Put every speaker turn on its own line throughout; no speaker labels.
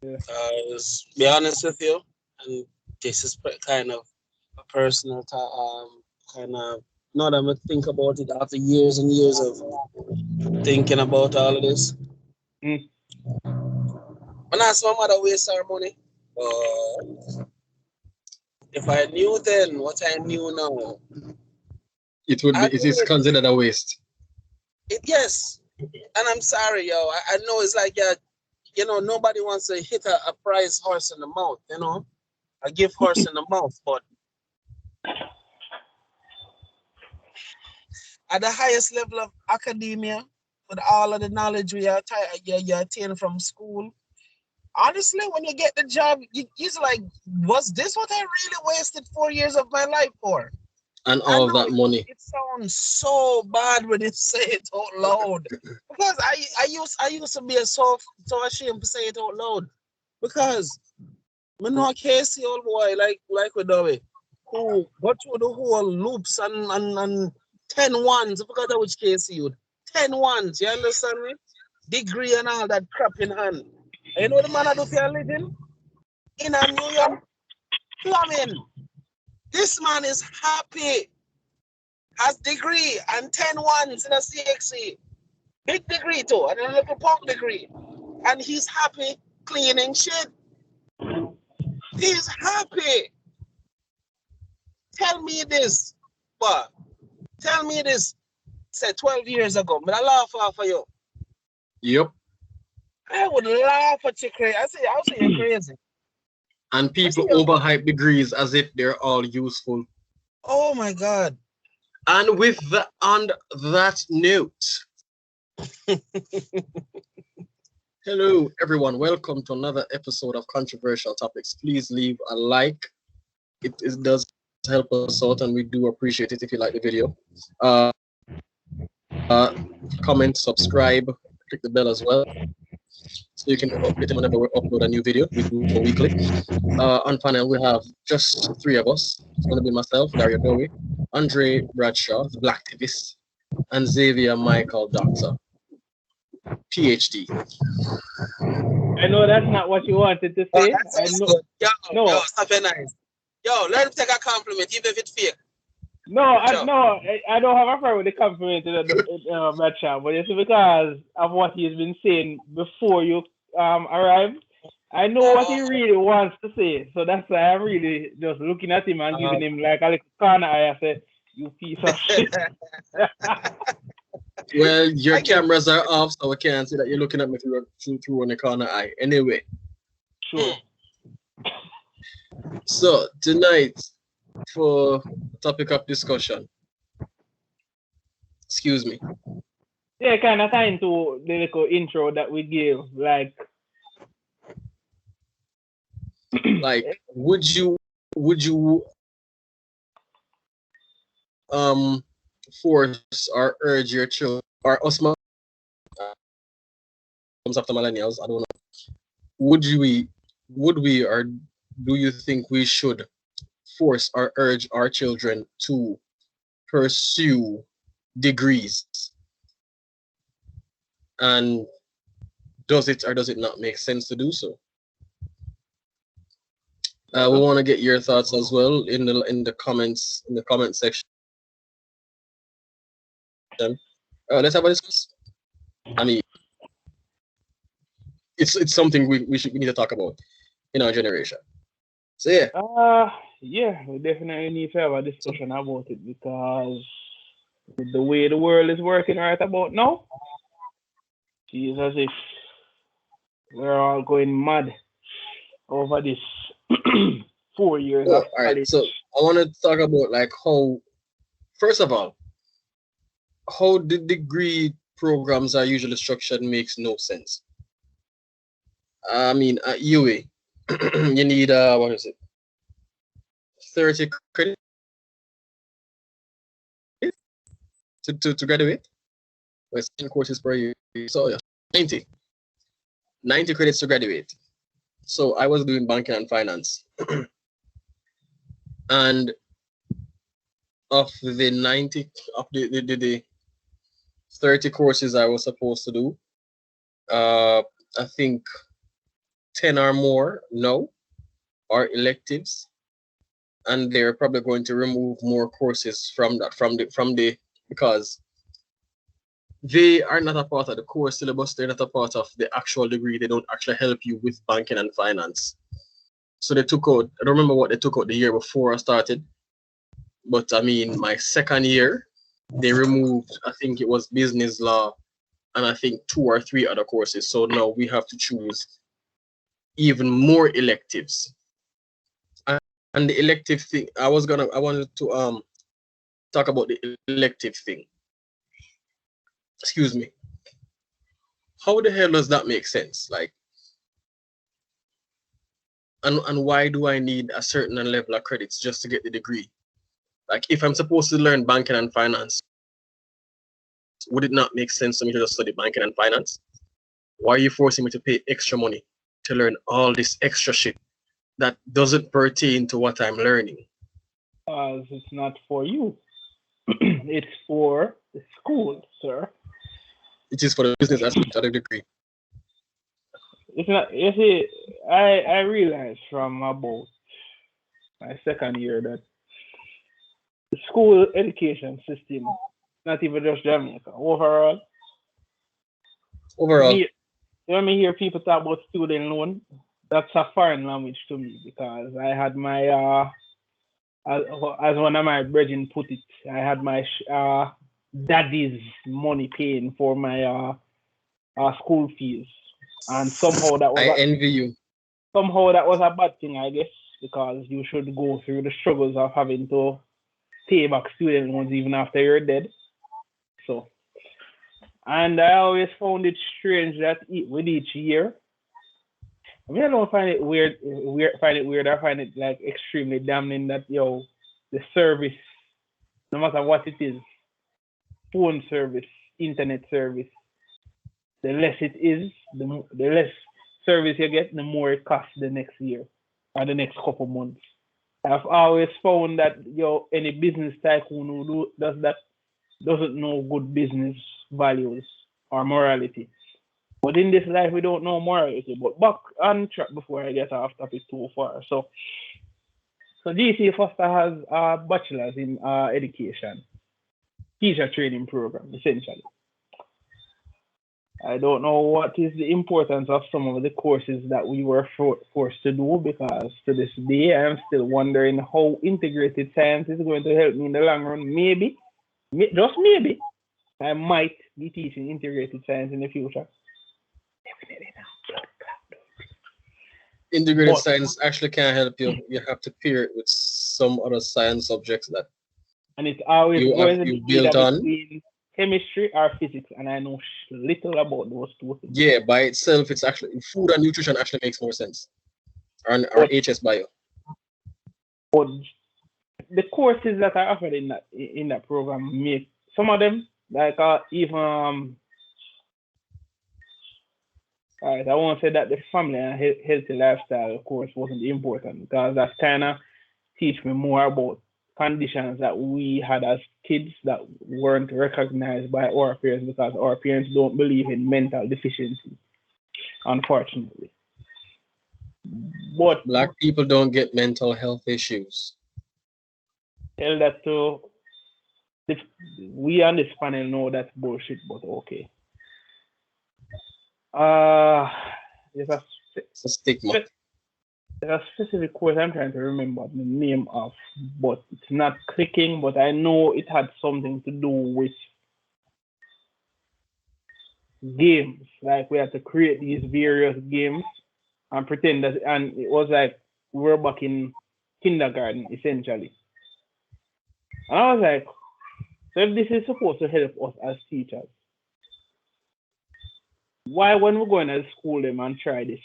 Yeah.
Be honest with you, and this is kind of a personal kind of. Now that I think about it after years and years of thinking about all of this,
Mm.
when I saw my mother waste her money, but if I knew then what I knew now, I
It is
would.
considered a waste.
Yes, and I'm sorry, yo. I know it's like nobody wants to hit a prize horse in the mouth, a gift horse in the mouth, but at the highest level of academia, with all of the knowledge you attain from school, honestly, when you get the job, you're like, was this what I really wasted 4 years of my life for?
And
I
all
know
that money.
it sounds so bad when you say it out loud. Because I used to be so ashamed to say it out loud. Because I know Casey old boy like we do it, who got through the whole loops and 10 ones. I forgot which Casey you. 10 ones, you understand me? Degree and all that crap in hand. And you know the man I do for a living? In a New York plumbing. This man is happy. Has degree and 10 ones in a CXC. Big degree too, and a little punk degree. And he's happy cleaning shit. He's happy. Tell me this, but tell me this. Say 12 years ago, but I laugh off of you.
Yep.
I would laugh at you crazy. I'll say you're crazy.
And
I say
people
you're,
overhype degrees as if they're all useful.
oh my God.
And on that note, hello everyone. Welcome to another episode of Controversial Topics. Please leave a like. It does help us out, and we do appreciate it if you like the video. Uh, Comment, subscribe, click the bell as well, so you can get updated whenever we upload a new video. We do so weekly. On panel, we have just three of us. It's going to be myself, Dario Dowie, Andre Bradshaw, the Blacktivist, and Xavier Michael Doctor, PhD.
I know that's not what you wanted to
Oh,
say.
that
I
sounds
know.
good. Yo,
No,
stop it nice. Yo, let him take a compliment, even if it's fake.
no,
Yo.
I don't have a problem with the compliment in the match, but it's because of what he's been saying before you arrived. I know what he
Oh,
really wants to say, so that's why I'm really just looking at him and
oh.
giving him like a little corner eye. I said, "You piece of shit."
Well, your
I get it.
cameras are off, so I can't see that you're looking at me through on the corner eye. Anyway,
Sure.
so tonight, for topic of discussion, excuse me,
Yeah, kind of tying to the little intro that we gave. Like,
like, would you force or urge your children or us comes after millennials? I don't know. Would we would we or do you think we should force or urge our children to pursue degrees? And does it or does it not make sense to do so? We want to get your thoughts as well in the comment section. Let's have a discuss. I mean, it's something we need to talk about in our generation. So yeah,
yeah, we definitely need to have a discussion about it because with the way the world is working right about now, it's as if we're all going mad over this 4 years
so
of
all right.
college.
So I want to talk about like how, first of all, how the degree programs are usually structured makes no sense. I mean, at UA, you need what is it, 30 credits to graduate. Well, 10 courses per year, so yeah, 90 90 credits to graduate. So I was doing banking and finance, and of the 90 of the 30 courses I was supposed to do, I think 10 or more no, or electives, and they're probably going to remove more courses from the because they are not a part of the core syllabus. They're not a part of the actual degree. They don't actually help you with banking and finance. So they took out, I don't remember what they took out the year before I started, but I mean, my second year, they removed, I think it was business law, and I think 2 or 3 other courses. So now we have to choose even more electives. And the elective thing, I wanted to talk about the elective thing. Excuse me. How the hell does that make sense? Like, and why do I need a certain level of credits just to get the degree? Like, if I'm supposed to learn banking and finance, would it not make sense for me to just study banking and finance? Why are you forcing me to pay extra money to learn all this extra shit that doesn't pertain to what I'm learning?
It's not for you. It's for the school, sir.
It is for the business aspect of the degree.
It's not. You see, I realized from about my second year that the school education system, not even just Jamaica, overall.
Overall,
When me hear people talk about student loan, that's a foreign language to me because I had my as one of my brethren put it, I had my daddy's money paying for my school fees, and somehow
I envy you.
that was a bad thing, I guess, because you should go through the struggles of having to pay back student loans even after you're dead. So, and I always found it strange that with each year, I mean, I don't find it weird. Find it weird. I find it like extremely damning that the service, no matter what it is, phone service, internet service, the less it is, the less service you get, the more it costs the next year or the next couple months. I've always found that any business tycoon who does that doesn't know good business values or morality. But in this life, we don't know morality. But back on track before I get off topic too far. So GC Foster has a bachelor's in education, teacher training program, essentially. I don't know what is the importance of some of the courses that we were forced to do because to this day I'm still wondering how integrated science is going to help me in the long run. Maybe, just maybe, I might be teaching integrated science in the future.
Integrated science actually can't help you. You have to pair it with some other science subjects that
and it's always going to be
built
either
on
between chemistry or physics, and I know little about those two things.
Yeah, by itself, it's actually food and nutrition actually makes more sense. Or HS Bio.
But the courses that are offered in that program make some of them like even alright, I won't say that the family and healthy lifestyle course wasn't important because that kind of teach me more about conditions that we had as kids that weren't recognized by our parents because our parents don't believe in mental deficiency, unfortunately. But
Black people don't get mental health issues.
Tell that to we on this panel know that's bullshit, but okay. There's
It's a stigma.
There's a specific course I'm trying to remember the name of, but it's not clicking, but I know it had something to do with games. Like we had to create these various games and pretend that, and it was like we were back in kindergarten, essentially. And I was like, so if this is supposed to help us as teachers, why when we're going to school them and try this,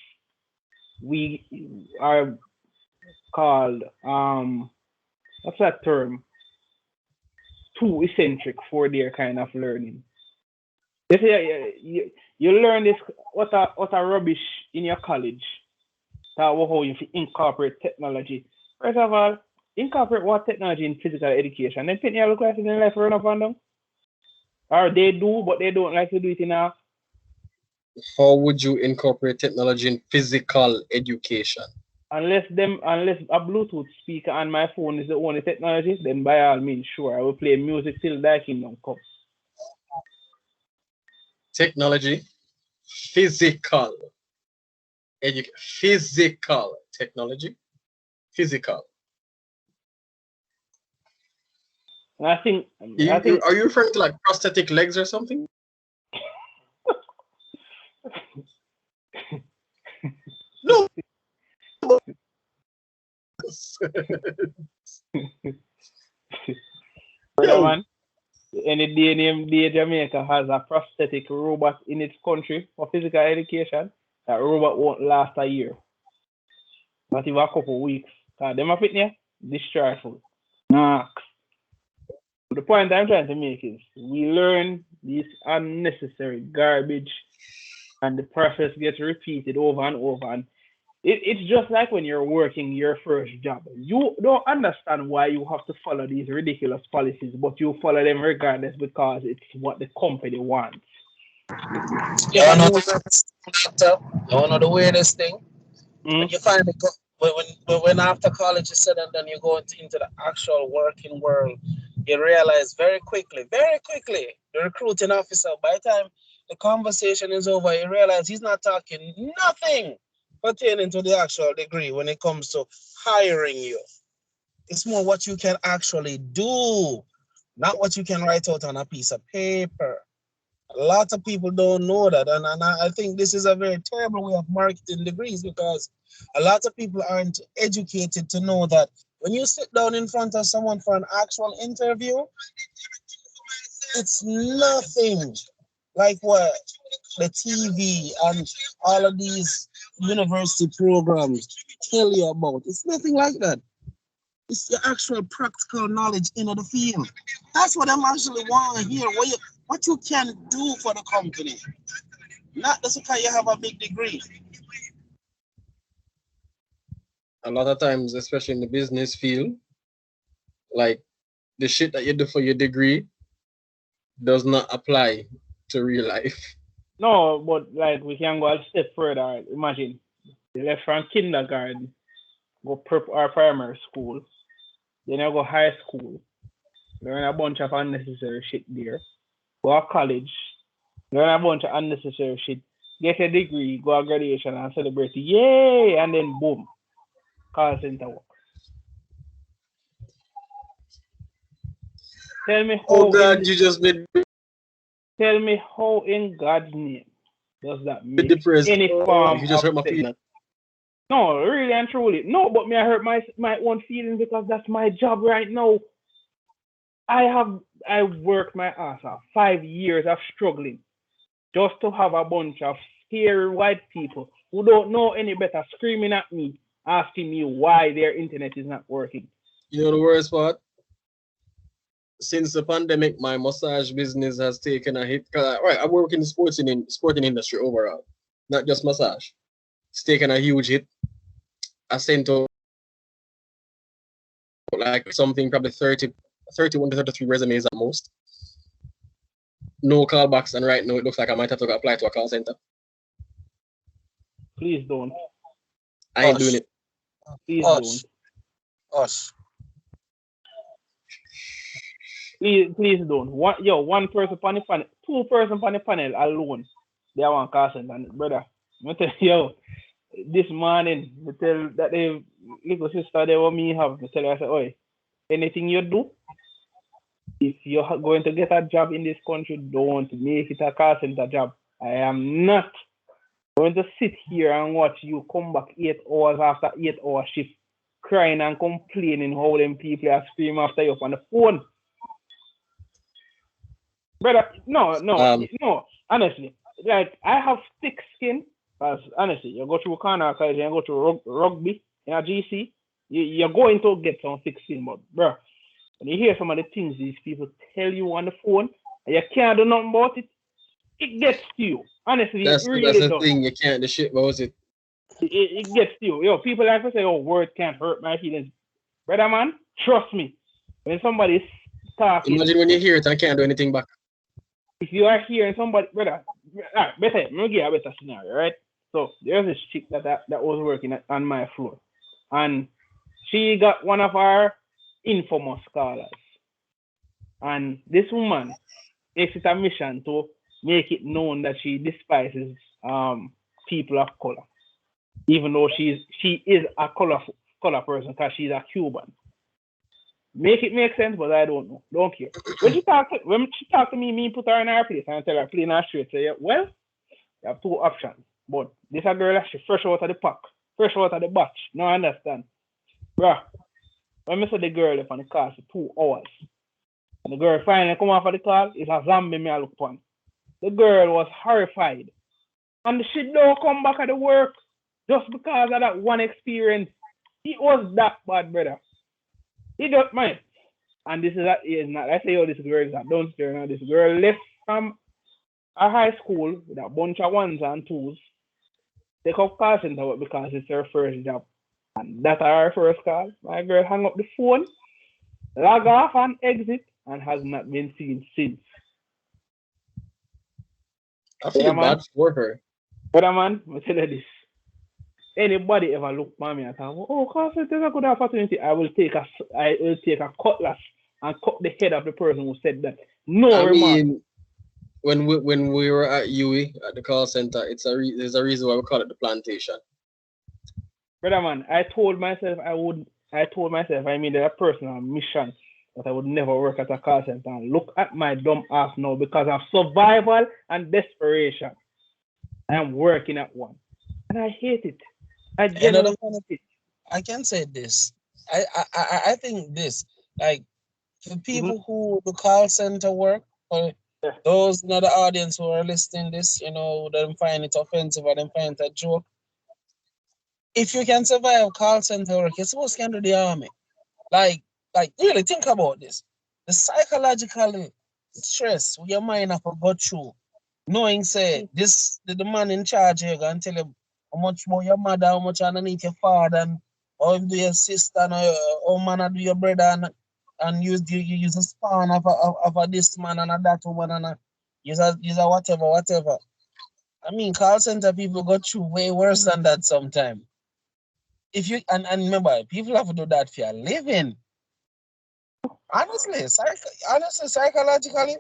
we are called what's that term? Too eccentric for their kind of learning. You learn this what a rubbish in your college. How you incorporate technology. First of all, incorporate what technology in physical education. Then think you look like in life run up and down. Or they do, but they don't like to do it enough.
How would you incorporate technology in physical education?
Unless a Bluetooth speaker on my phone is the only technology, then by all means, sure, I will play music till thy kingdom come.
Technology, physical physical technology, physical.
And I think
Are you referring to like prosthetic legs or something? No.
brother
Yo,
man, any day Jamaica has a prosthetic robot in its country for physical education, that robot won't last a year. Not even a couple of weeks. Cause them a fit there, distressful. Nah. The point I'm trying to make is we learn this unnecessary garbage and the process gets repeated over and over. And it's just like when you're working your first job. You don't understand why you have to follow these ridiculous policies, but you follow them regardless because it's what the company wants.
You
Ever
know
do?
the weirdest thing, doctor? You know the weirdest thing? When
Mm?
you finally go, when after college is said and done, you go into the actual working world, you realize very quickly, the recruiting officer, by the time the conversation is over, you realize he's not talking nothing pertaining to the actual degree when it comes to hiring you. It's more what you can actually do, not what you can write out on a piece of paper. A lot of people don't know that, and I think this is a very terrible way of marketing degrees because a lot of people aren't educated to know that when you sit down in front of someone for an actual interview, it's nothing like what the TV and all of these university programs tell you about. It's nothing like that. It's the actual practical knowledge in the field. That's what I'm actually want to hear. What you can do for the company. Not just because you have a big degree.
a lot of times, especially in the business field, like the shit that you do for your degree does not apply to real life.
No, but like we can go a step further. Imagine you left from kindergarten, go prep or primary school, then you go high school, learn a bunch of unnecessary shit there. Go to college, learn a bunch of unnecessary shit, get a degree, go to graduation and celebrate. Yay! And then boom, call center work. Tell me
Oh
how
God,
in
you just made me
tell me how in God's name does that make
depressed.
any
Oh,
form
you just
of
hurt my
sense?
feelings.
No, really and truly. No, but me I hurt my own feelings because that's my job right now. I worked my ass off 5 years of struggling just to have a bunch of scary white people who don't know any better screaming at me, asking me why their internet is not working.
You know the worst part? Since the pandemic, my massage business has taken a hit. Right, I work in the sporting industry overall, not just massage. It's taken a huge hit. I sent out like something probably 31 to 33 resumes at most. No callbacks, and right now it looks like I might have to apply to a call center.
Please don't.
I ain't doing
Hush,
it.
Please don't.
hush, hush.
Please don't. One person on the panel, two person on the panel alone. They want call center, and brother. I tell you, yo, this morning, I tell that the little sister they want me have. I tell her, I say, oi, anything you do, if you're going to get a job in this country, don't make it a call center job. I am not going to sit here and watch you come back 8 hours after 8 hour shift, crying and complaining how them people are screaming after you up on the phone. Brother,
Um,
no. Honestly, like I have thick skin. Cause honestly, you go through corner college and you go through rugby in a GC, you're going to get some thick skin. But bro, when you hear some of the things these people tell you on the phone and you can't do nothing about it, it gets to you. Honestly, it
that's
really
the
does.
thing. You can't do shit about it.
It gets to you. Yo, people like to say, "Oh, words can't hurt my feelings." Brother man, trust me. When somebody's talking,
Imagine when you hear it and can't do anything back.
if you are hearing somebody, brother, better, I'm gonna give you a better scenario, right? So there's this chick that was working on my floor, and she got one of our infamous callers, and this woman makes it a mission to make it known that she despises people of color, even though she is a color person because she's a Cuban. Make it make sense, but I don't know. Don't care. When she talk to me, put her in her place and tell her play in her straight. Say, well, you have two options. But this a girl she fresh out of the pack, fresh out of the batch. No understand. Bruh, when I saw the girl on the car for 2 hours, and the girl finally come off of the car, it's a zombie me I look upon. The girl was horrified. And she don't come back at the work just because of that one experience. It was that bad, brother. He don't mind. And this is not, I say, oh, this girl is not downstairs now. This girl left from a high school with a bunch of ones and twos, take up call center work because it's her first job. And that's her first call. My girl hung up the phone, log off and exit, and has not been seen since.
I
Brother
feel
man,
bad for her.
brother man, I tell you this. Anybody ever look for me and say, oh, call center is a good opportunity, I will take a cutlass and cut the head of the person who said that. No
I
remark.
mean, when we were at UE at the call center, there's a reason why we call it the plantation.
Brother man, I told myself I would. I told myself I made it a personal mission that I would never work at a call center. And look at my dumb ass now because of survival and desperation. I am working at one, and I hate it. I
Another
genuinely
funny,
hate it.
I can say this. I think this, like, for
Mm-hmm.
people who do call center work, or
Yeah.
those in the audience who are listening this, them find it offensive or them find it a joke. If you can survive call center work, you're supposed to do the army. Like, really think about this. The psychological stress your mind have to go through, knowing say this the man in charge here gonna tell you how much more your mother, how much underneath your father, and how him do your sister, and how man do your brother, and you use a spawn of a this man and a that woman, and use a whatever. I mean, call center people go through way worse than that sometimes. If you and remember, people have to do that for a living. Honestly, psychologically,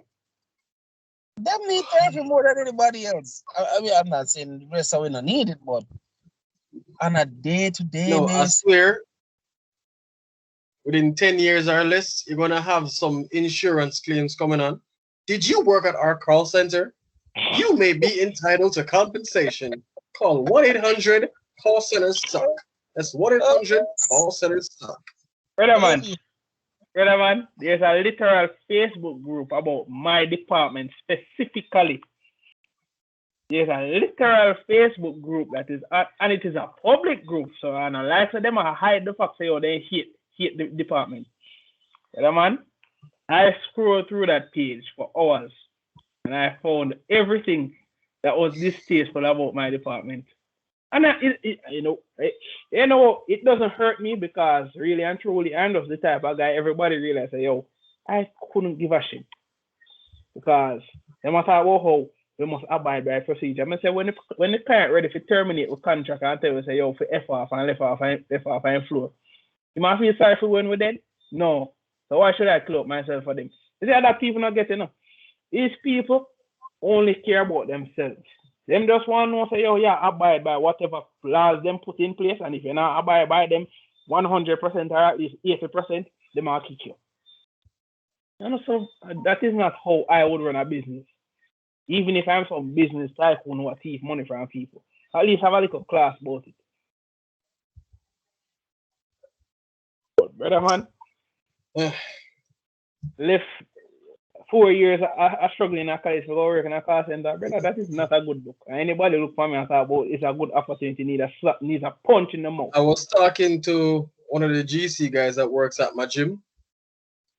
them need therapy more than anybody else. I mean, I'm not saying the rest of we don't need it, but on a day-to-day
No, I
basis,
swear, within 10 years or less, you're gonna have some insurance claims coming on. Did you work at our call center? You may be entitled to compensation. Call 1-800 call center suck. That's 1-800
uh,
call center suck.
Brother man,
hey,
brother man, there's a literal Facebook group about my department specifically. There's a literal Facebook group that is, and it is a public group. So, and a lot of them are hide the fact say, oh, they hate the department. Brother man, I scrolled through that page for hours, and I found everything that was distasteful about my department. And it doesn't hurt me because really and truly, I'm just the type of guy everybody realize, say, yo, I couldn't give a shit because they must talk about how we must abide by procedure. I say when the client ready to terminate with contract and tell you say, yo, for F off and left off and floor, you might feel sorry for when we're dead? No. So why should I close myself for them? You see that people not getting enough. These people only care about themselves. Them just want to know, say, yo, yeah, abide by whatever laws them put in place, and if you're not abide by them 100% or at least 80%, they might kick you. And so that is not how I would run a business. Even if I'm some business tycoon who thief money from people, at least have a little class about it. But brother man, left 4 years struggling in a college to go work in a call center, brother, that is not a good book. Anybody look for me and talk about it's a good opportunity, needs a punch in the mouth.
I was talking to one of the GC guys that works at my gym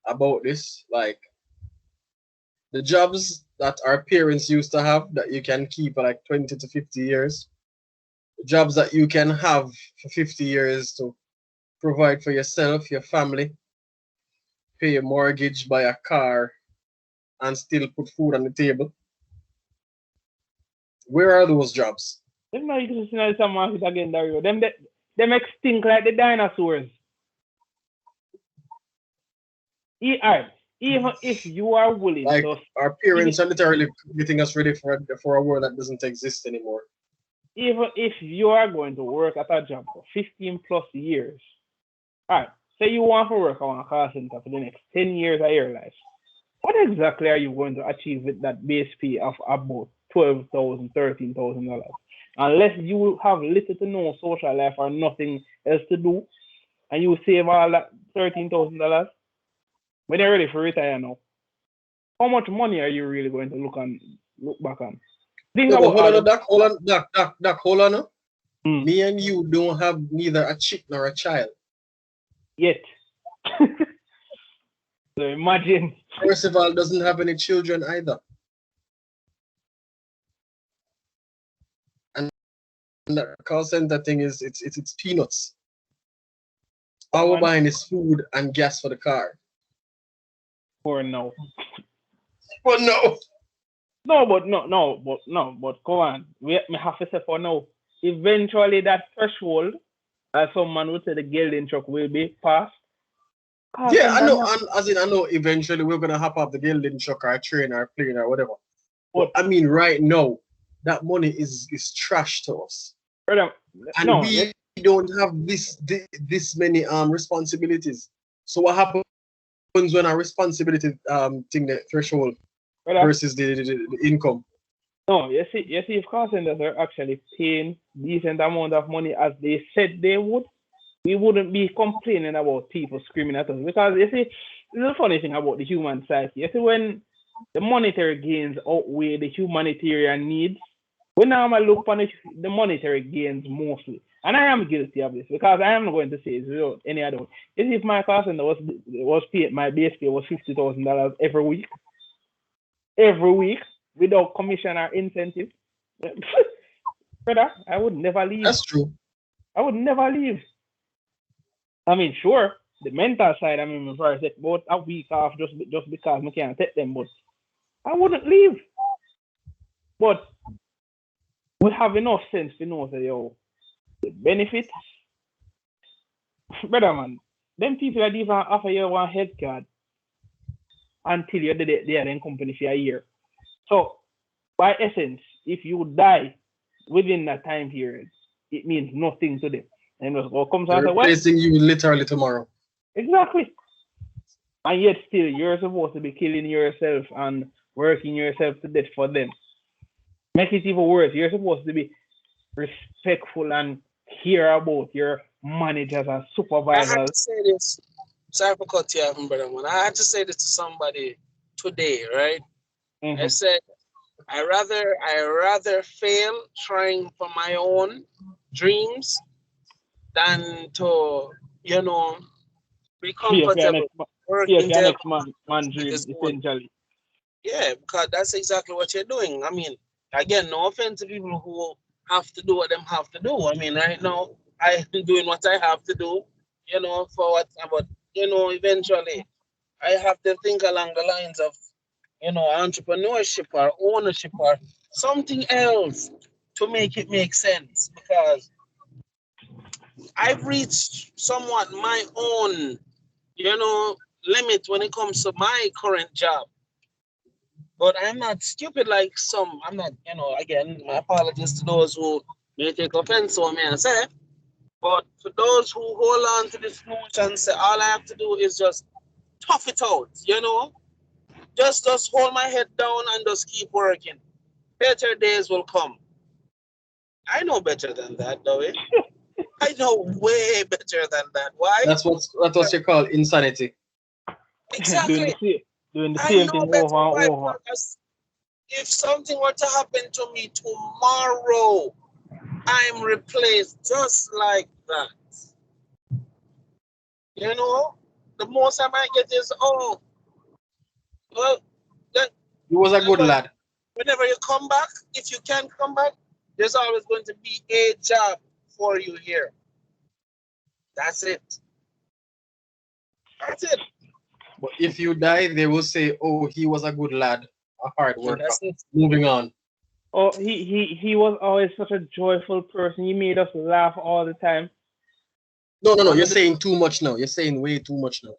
about this. Like, the jobs that our parents used to have that you can keep for like 20 to 50 years, the jobs that you can have for 50 years to provide for yourself, your family, pay your mortgage, buy a car, and still put food on the table. Where are those jobs?
Them not existing in some market again, Dario. Them extinct like the dinosaurs. Alright, even if you are willing
Like
to
our
even
parents are literally getting us ready for a world that doesn't exist anymore.
even if you are going to work at a job for 15 plus years, alright, say you want to work on a call center for the next 10 years of your life. What exactly are you going to achieve with that base pay of about $12,000, $13,000? Unless you have little to no social life or nothing else to do, and you save all that $13,000 when you're ready for retire now. How much money are you really going to look back on? Think
No, but
about
hold
all
on,
the
Doc, hold on, Doc, hold on.
mm,
Me and you don't have neither a chick nor a child.
yet. So imagine.
Percival doesn't have any children either. And the call center thing is it's peanuts. All we're
Man,
buying is food and gas for the car.
for now.
But no.
No, but come on. We have to say for now. Eventually, that threshold, as someone would say, the gelding truck will be passed.
Yeah, I
Carpenter
know,
now.
and as in I know eventually we're gonna hop off the building truck or a train or a plane or whatever. But
But
I mean right now, that money is trash to us.
brother,
And
no, yes,
we don't have this many responsibilities. So what happens when our responsibility thing the threshold
brother,
versus the income?
no. You see, if car centers are actually paying decent amount of money as they said they would, we wouldn't be complaining about people screaming at us. Because you see, the funny thing about the human psyche. You see, when the monetary gains outweigh the humanitarian needs, we normally look on the monetary gains mostly. And I am guilty of this because I am not going to say it's without any other. You see, if my car center was paid, my base pay was $50,000 every week without commission or incentive. Brother, I would never leave.
That's true.
I would never leave. I mean, sure, the mental side, I mean, before I take about a week off just because I can't take them, but I wouldn't leave. But we have enough sense to know that, yo, the benefits, brother, man, them people that even offer you one health card until you're there in company for a year. So, by essence, if you die within that time period, it means nothing to them. And what comes out
They're
of what?
replacing you literally tomorrow.
Exactly. And yet still you're supposed to be killing yourself and working yourself to death for them. Make it even worse. You're supposed to be respectful and care about your managers and
I had
supervisors.
to say this. Sorry for cut you off, brother man. I had to say this to somebody today, right? I
Mm-hmm.
said I rather fail trying for my own dreams than to, you know, be
Fear for your
comfortable
fear
working
for
to
your
help
next man
with
dream,
his own.
essentially.
Yeah, because that's exactly what you're doing. I mean, again, no offense to people who have to do what them have to do. I mean, right now I'm doing what I have to do, for what, but eventually I have to think along the lines of, entrepreneurship or ownership or something else to make it make sense because I've reached somewhat my own, limit when it comes to my current job. But I'm not stupid like some. I'm not, again, my apologies to those who may take offense to what I say. But for those who hold on to this notion and say all I have to do is just tough it out, just hold my head down and just keep working. Better days will come. I know better than that, though. I know way better than that. Why?
That's what you call insanity.
doing
Exactly.
the same doing the
I
same
know
thing
better.
over and
Why?
over.
Because if something were to happen to me tomorrow, I'm replaced just like that. The most I might get is, oh, well, then,
He was a good
well,
lad.
whenever you come back, if you can come back, there's always going to be a job for you here. That's it. That's it.
But if you die, they will say, "Oh, he was a good lad, a hard
And
worker."
that's it.
Moving on.
Oh, he was always such a joyful person. He made us laugh all the time.
No.
One
You're
of the
saying too much now. You're saying way too much now.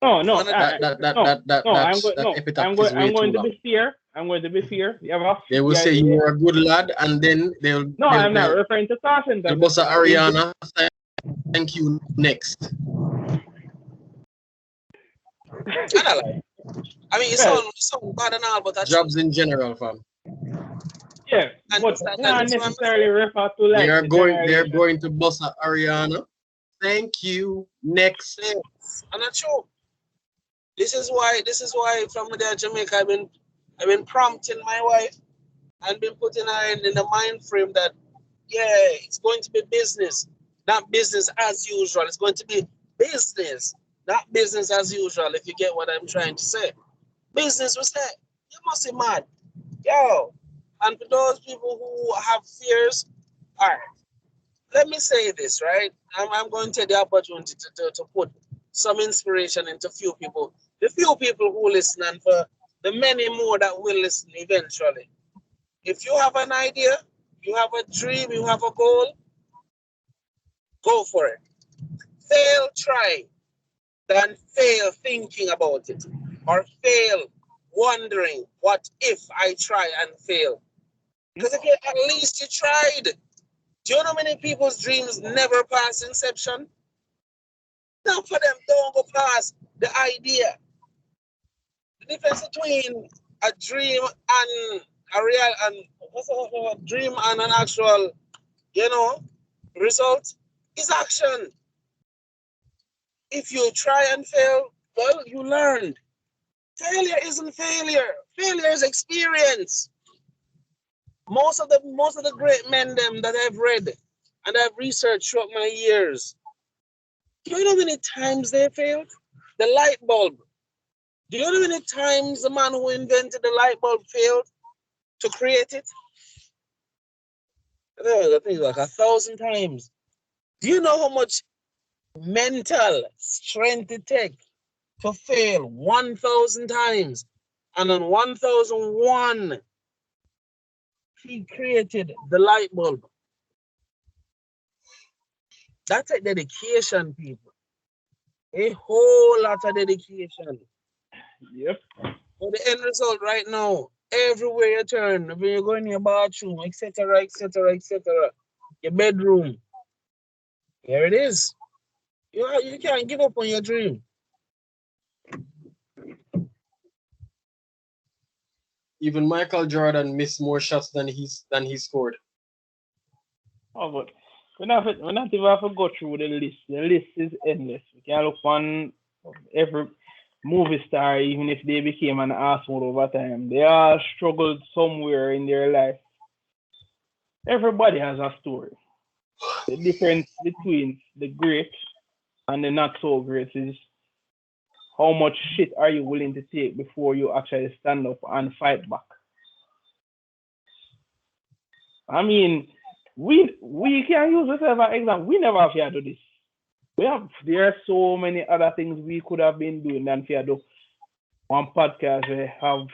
no no
One of
That that that
no
that that
no
that
I'm going
that
no
epitaph is way
I'm
too
going to
long.
be fair. I'm going to be fair. You have
They will
yeah,
say you
yeah.
were a good lad, and then they'll
No,
they'll
I'm not
they'll
referring to car
they'll
center
bust a
system. I think
Ariana. Thank you. Next.
kind of like. I mean,
well,
it sound bad and all, but that's true.
Jobs in general, fam.
yeah, but
Understand? And
not
this one, I
necessarily refer to like the
They're
generation.
going to bust a Ariana. Thank you.
say,
Next.
and that's true. This is why from there Jamaica I've been prompting my wife and been putting her in the mind frame that yeah, it's going to be business, not business as usual. It's going to be business, not business as usual. If you get what I'm trying to say, business was that. You must be mad, yo. And for those people who have fears, all right. Let me say this, right? I'm going to take the opportunity to put some inspiration into few people, the few people who listen, and for the many more that will listen eventually. If you have an idea, you have a dream, you have a goal, go for it. Fail trying than fail thinking about it, or fail wondering what if I try and fail. Because if you at least you tried. Do you know how many people's dreams never pass inception? Now for them don't go past the idea. The difference between a dream and a real and what's a dream and an actual, you know, result is action. If you try and fail, well, you learned. Failure isn't failure. Failure is experience. Most of the great men them that I've read and I've researched throughout my years, do you know how many times they failed? The light bulb. Do you know how many times the man who invented the light bulb failed to create it? I think like 1,000 times. Do you know how much mental strength it takes to fail 1,000 times? And on 1,001, he created the light bulb. That's a dedication, people. A whole lot of dedication.
Yep.
For the end result right now, everywhere you turn, when you go in your bathroom, etc., etc., etc., your bedroom, here it is. You can't give up on your dream.
Even Michael Jordan missed more shots than he scored.
Oh, but we not even have to go through the list. The list is endless. We can look on every movie star, even if they became an asshole over time. They all struggled somewhere in their life. Everybody has a story. The difference between the great and the not so great is how much shit are you willing to take before you actually stand up and fight back. I mean, we can use this as an example. We never have to do this. There are so many other things we could have been doing than to do one podcast. We have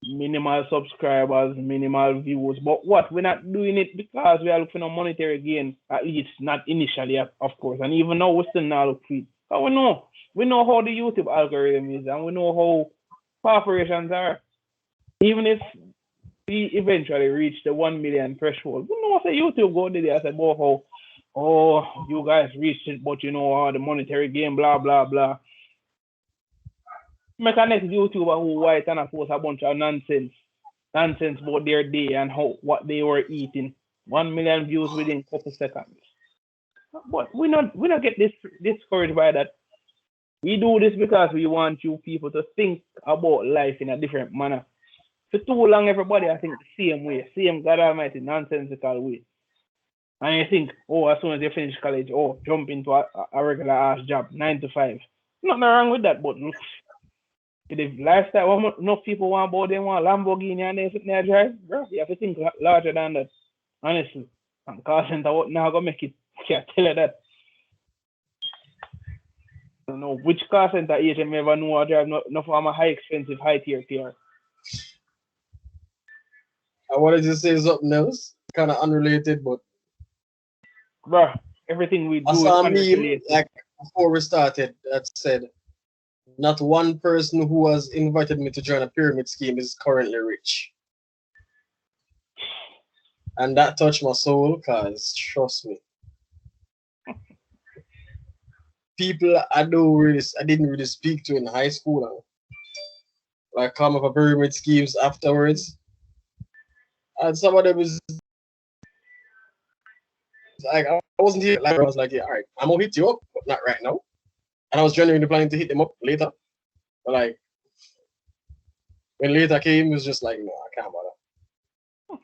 minimal subscribers, minimal views. But what? We're not doing it because we are looking for monetary gain, at least not initially, of course. And even now, we still not look for it. But we know. We know how the YouTube algorithm is, and we know how corporations are. Even if we eventually reach the 1 million threshold, we know say YouTube go there. I said, oh, you guys reached it, but you know, the monetary gain, blah, blah, blah. Make a next YouTuber who white and I post a bunch of nonsense about their day and how what they were eating. 1 million views within a couple seconds. But we not get discouraged by that. We do this because we want you people to think about life in a different manner. For too long, everybody I think the same way, same God Almighty nonsensical way. And you think, oh, as soon as you finish college, oh, jump into a regular ass job, 9 to 5. Nothing wrong with that, but look, the lifestyle, what enough people want about them want Lamborghini and they sitting there drive, bro. You have to think larger than that. Honestly. And car center what now gonna make it. Can't tell you that. I don't know which car center agent ever know I drive no from a high expensive high tier car.
I wanted to say something else, kind of unrelated, but
Bruh, everything we
I
do is
saw a meme
unrelated.
like before we started that said, "Not one person who has invited me to join a pyramid scheme is currently rich," and that touched my soul. Cause trust me, people I didn't really speak to in high school, like come up with pyramid schemes afterwards, and some of them is like I wasn't here. Like I was like, yeah, all right, I'm gonna hit you up, but not right now. And I was genuinely planning to hit them up later, but like when later came, it was just like, no, I can't bother.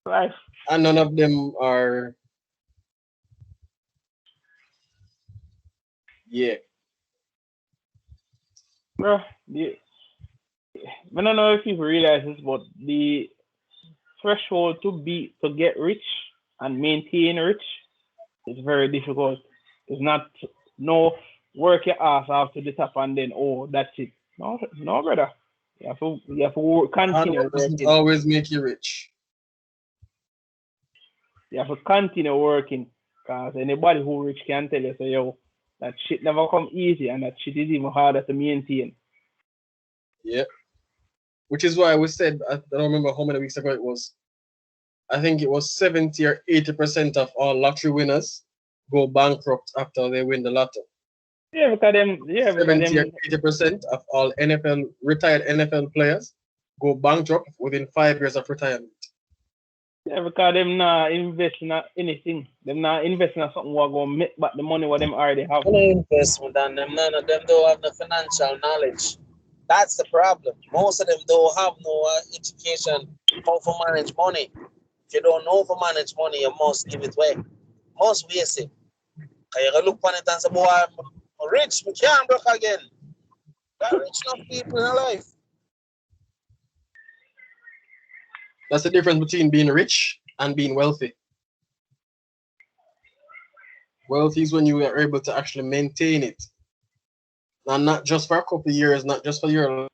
Life,
And none of them are, yeah,
bruh. I don't know if people realize this, but the threshold to get rich and maintain rich is very difficult. It's not no work your ass off to the top and then oh that's it. No, no, brother. You have to
hard
continue
work doesn't
working.
always make you rich.
You have to continue working. Cause anybody who rich can tell you so yo that shit never come easy and that shit is even harder to maintain.
Yeah, which is why we said I don't remember how many weeks ago it was. I think it was 70 or 80% of all lottery winners go bankrupt after they win the lotto.
Yeah, because
70 or
them
80% of all NFL retired NFL players go bankrupt within 5 years of retirement.
yeah, because them not investing in anything. Them not investing in something what gonna make back the money what them already have.
No investment and them, none of them don't have the financial knowledge. That's the problem. Most of them don't have no education how to manage money. If you don't know how to manage money, you must give it away. Must waste it. Cause you look on it and say, boy, I'm rich, we can't broke again. There are rich enough people in life.
That's the difference between being rich and being wealthy. Wealthy is when you are able to actually maintain it. And not just for a couple of years, not just for your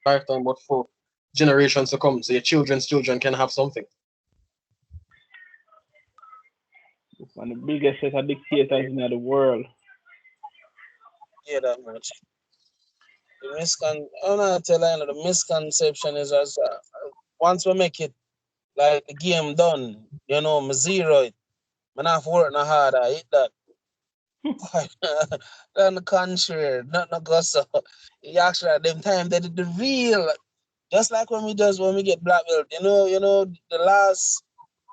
lifetime, but for generations to come. So your children's children can have something.
One of the biggest set of dictators in the world.
Yeah, that much. I'm not telling you, the misconception is as once we make it like the game done, me zero it. Man, I have to work no hard. I hit that. On the contrary, not no go so. You actually at them time they did the real, just like when we get black belt.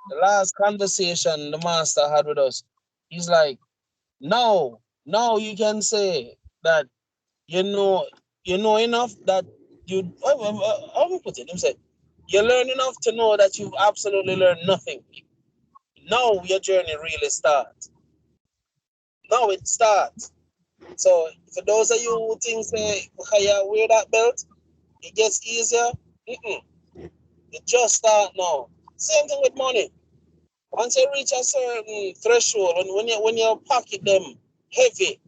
The last conversation the master had with us. He's like, no, no, you can say that you know you know enough that you. How we put it? He said, you learn enough to know that you've absolutely learned nothing. Now your journey really starts. Now it starts. So for those of you who think say you wear that belt, it gets easier. Mm-mm. It just start now. Same thing with money. Once you reach a certain threshold, when your pocket them heavy,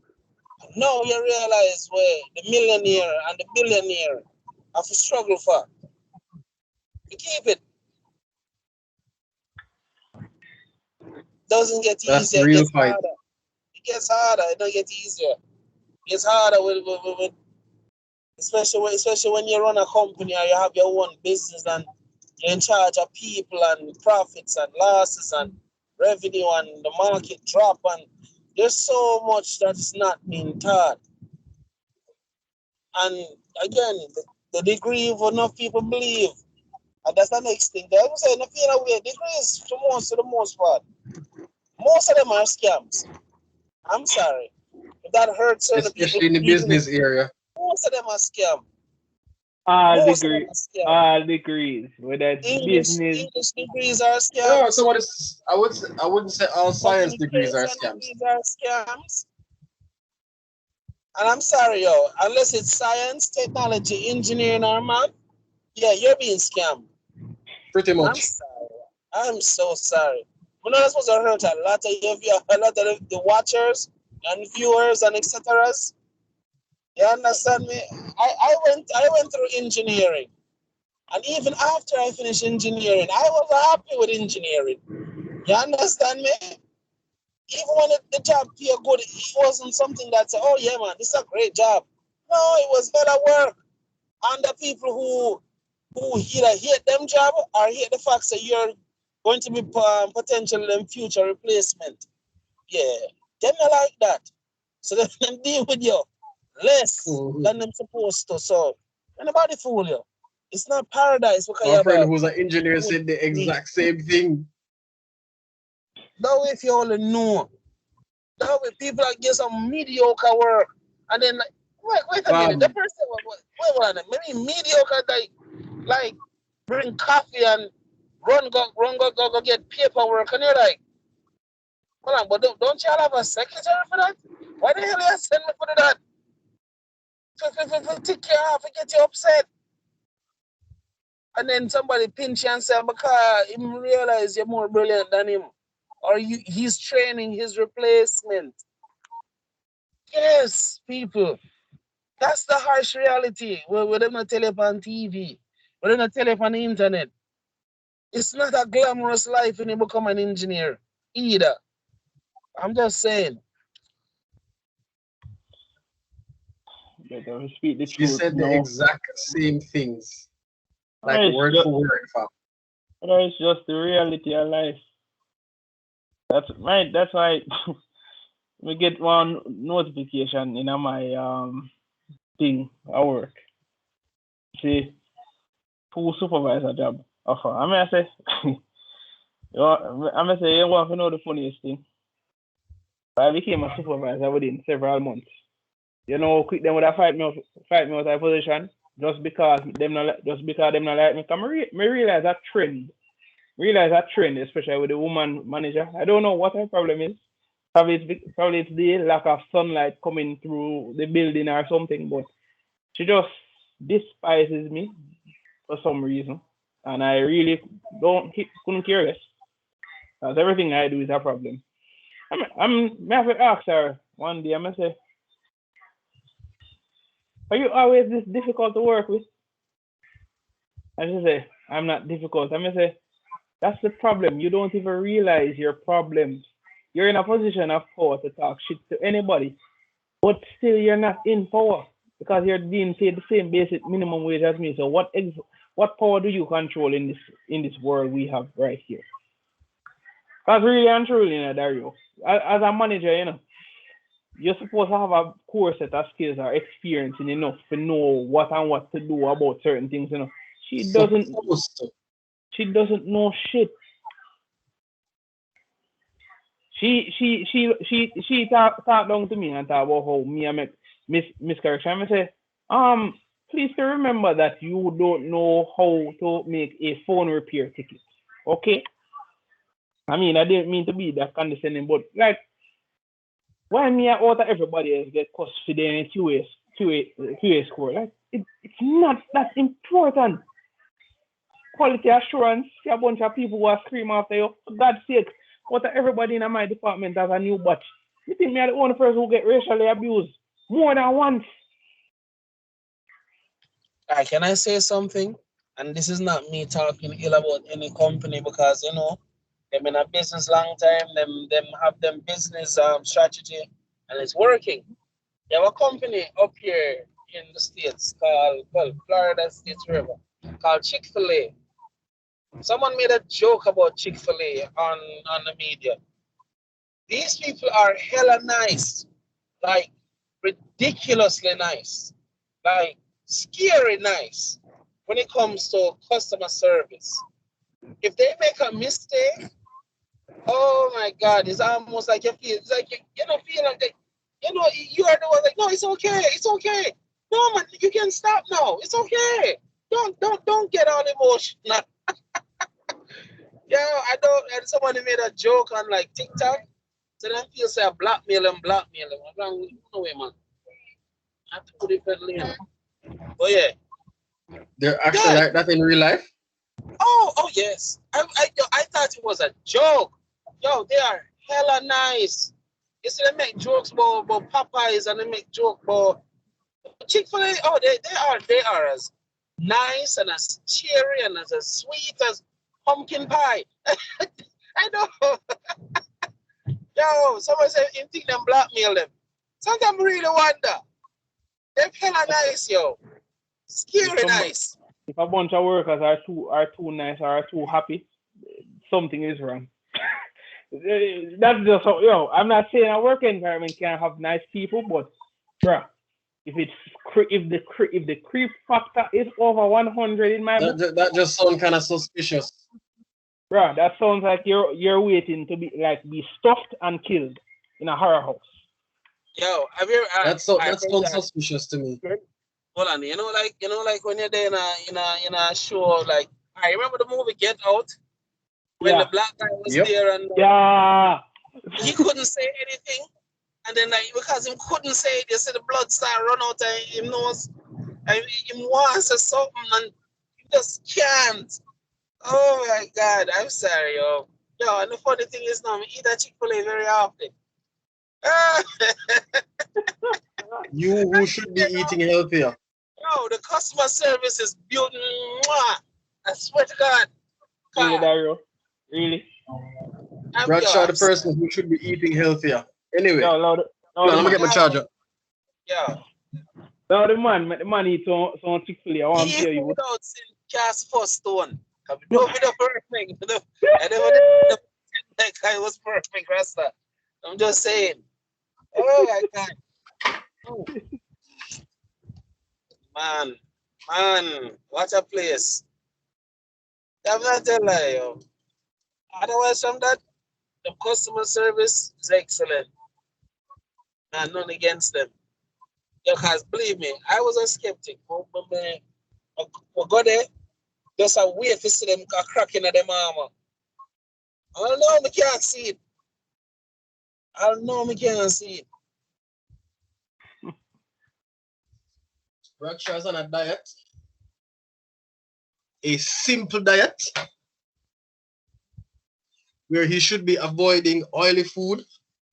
now you realize where the millionaire and the billionaire have to struggle for. You keep it. Doesn't get
That's the
easier, it
real
gets
fight.
harder. It gets harder, it don't get easier. It gets harder with especially when you run a company or you have your own business and you're in charge of people and profits and losses and revenue and the market drop and there's so much that's not being taught. And again, the degree of enough people believe, and that's the next thing. They always say, in a way, degrees for the most part, most of them are scams. I'm sorry. If that hurts certain people,
Especially in the business area.
most of them are scam.
All
Most of them
degree,
are scam.
all degrees, whether it's business.
English degrees are
No,
scams.
I wouldn't say all science degrees are
Communication
scams.
degrees are scams. And I'm sorry, yo, unless it's science, technology, engineering, or math, yeah, you're being scammed.
Pretty
I'm
much.
sorry. I'm so sorry. We're not supposed to hurt a lot a lot of the watchers and viewers and etc. You understand me? I went through engineering. And even after I finished engineering, I was happy with engineering. You understand me? Even when the job feel good, it wasn't something that said, oh yeah man, this is a great job. No, it was hella work. And the people who either hate them job or hate the fact that you're going to be potential in future replacement. Yeah, them not like that. So they can deal with you less than them supposed to. So anybody fool you. It's not paradise because you
Our
have
friend
a
who's an engineer said the exact same thing.
that way if you only know. That way people that get some mediocre work and then like wait a minute, the person wait a minute, maybe mediocre like bring coffee and run go get paperwork and you're like, hold on, but don't y'all have a secretary for that? Why the hell you send me for that? To tick you off and get you upset. And then somebody pinch you and say, because he realize you're more brilliant than him. Or he's training his replacement. Yes, people. That's the harsh reality. Where they not tell you on TV. Where they not tell you on the internet. It's not a glamorous life when you become an engineer either. I'm just saying.
Better speak the
You
truth,
said the
no.
exact same things, like
It's
word
just,
for word, fam.
it's just the reality of life. That's right. That's why we get one notification in my thing at work. See, full supervisor job offer. I mean, I say, I mean, say, you want to know the funniest thing? I became a supervisor within several months. You know, quick them would have fight me out of position just because them not like me. Come, me realize that trend. Realize that trend, especially with the woman manager. I don't know what her problem is. Probably it's the lack of sunlight coming through the building or something, but she just despises me for some reason, and I really couldn't care less. Because everything I do is a problem. Me have to ask her one day. I'm gonna say, "Are you always this difficult to work with?" And she say, "I'm not difficult." I'm gonna say, "That's the problem. You don't even realize your problems. You're in a position of power to talk shit to anybody, but still you're not in power because you're being paid the same basic minimum wage as me. So what power do you control in this world we have right here?" Because really and truly, Dario, as a manager, you're supposed to have a core set of skills or experience enough to know what to do about certain things. She doesn't.
Supposed to.
She doesn't know shit. She talk down to me and talk about how me I make miscorrection. I say, please to remember that you don't know how to make a phone repair ticket. Okay? I mean, I didn't mean to be that condescending, but like, why me out of everybody else get cussed for their QA score? Like, it's not that important. Quality assurance for a bunch of people who are screaming after you. For God's sake, what are everybody in my department has a new batch? You think me are the only person who get racially abused more than once?
Can I say something? And this is not me talking ill about any company because they've been a business long time, them have them business strategy and it's working. They have a company up here in the States called Florida States River called Chick-fil-A. Someone made a joke about Chick-fil-A on the media. These people are hella nice, like ridiculously nice, like scary nice when it comes to customer service. If they make a mistake, oh my God, it's almost like you feel, it's like you don't feel like that, you are the one like, no, it's okay, it's okay. No man, you can stop now. It's okay. Don't get all emotional. Yeah, I know. And somebody made a joke on like TikTok. So then people say blackmail him, blackmail him. I'm like, no way, man. I put it differently. Oh yeah,
They're actually
yeah.
like that in real life.
Oh yes. I thought it was a joke. Yo, they are hella nice. You see, they make jokes about Popeyes and they make joke about Chick-fil-A. Oh, they are as nice and as cheery and as sweet as pumpkin pie. I know. Yo, someone said him think them blackmail them. Sometimes I really wonder. They're hella nice, yo. Scary nice.
If a bunch of workers are too nice or are too happy, something is wrong. That's just how, yo. I'm not saying a work environment can have nice people, but bruh, if the creep factor is over 100 in my book,
That just sounds kind of suspicious.
bruh, that sounds like you're waiting to be stuffed and killed in a horror house.
Yo, have you
That sounds suspicious to me.
hold on, like when you're there in a show, like I remember the movie Get Out when the black guy was there and
Yeah.
he couldn't say anything, and then like because he couldn't say it, you see the blood start run out of him nose, and he wants to say something and he just can't. Oh my God, I'm sorry, yo. Yo, and the funny thing is now, I eat that Chick-fil-A very often.
You who should be eating healthier.
Yo, the customer service is built. Mwah. I swear to God.
Really, Dario? Really?
Bradshaw, the person who should be eating healthier. Anyway,
no,
let me get my charger.
Yeah.
No, the man eats on Chick-fil-A. I want to tell you.
Without seeing cast first stone. No, with the perfect. I never did like I was perfect, Rasta. I'm just saying. Oh my God. Oh. Man, what a place. I'm not telling you, yo. Otherwise from that, the customer service is excellent. And none against them. Because believe me, I was a skeptic. We go there, just a wait to see them cracking at them armor. I don't know, I can't see it. I don't know, I can't see it.
Bradshaw's on a diet. A simple diet where he should be avoiding oily food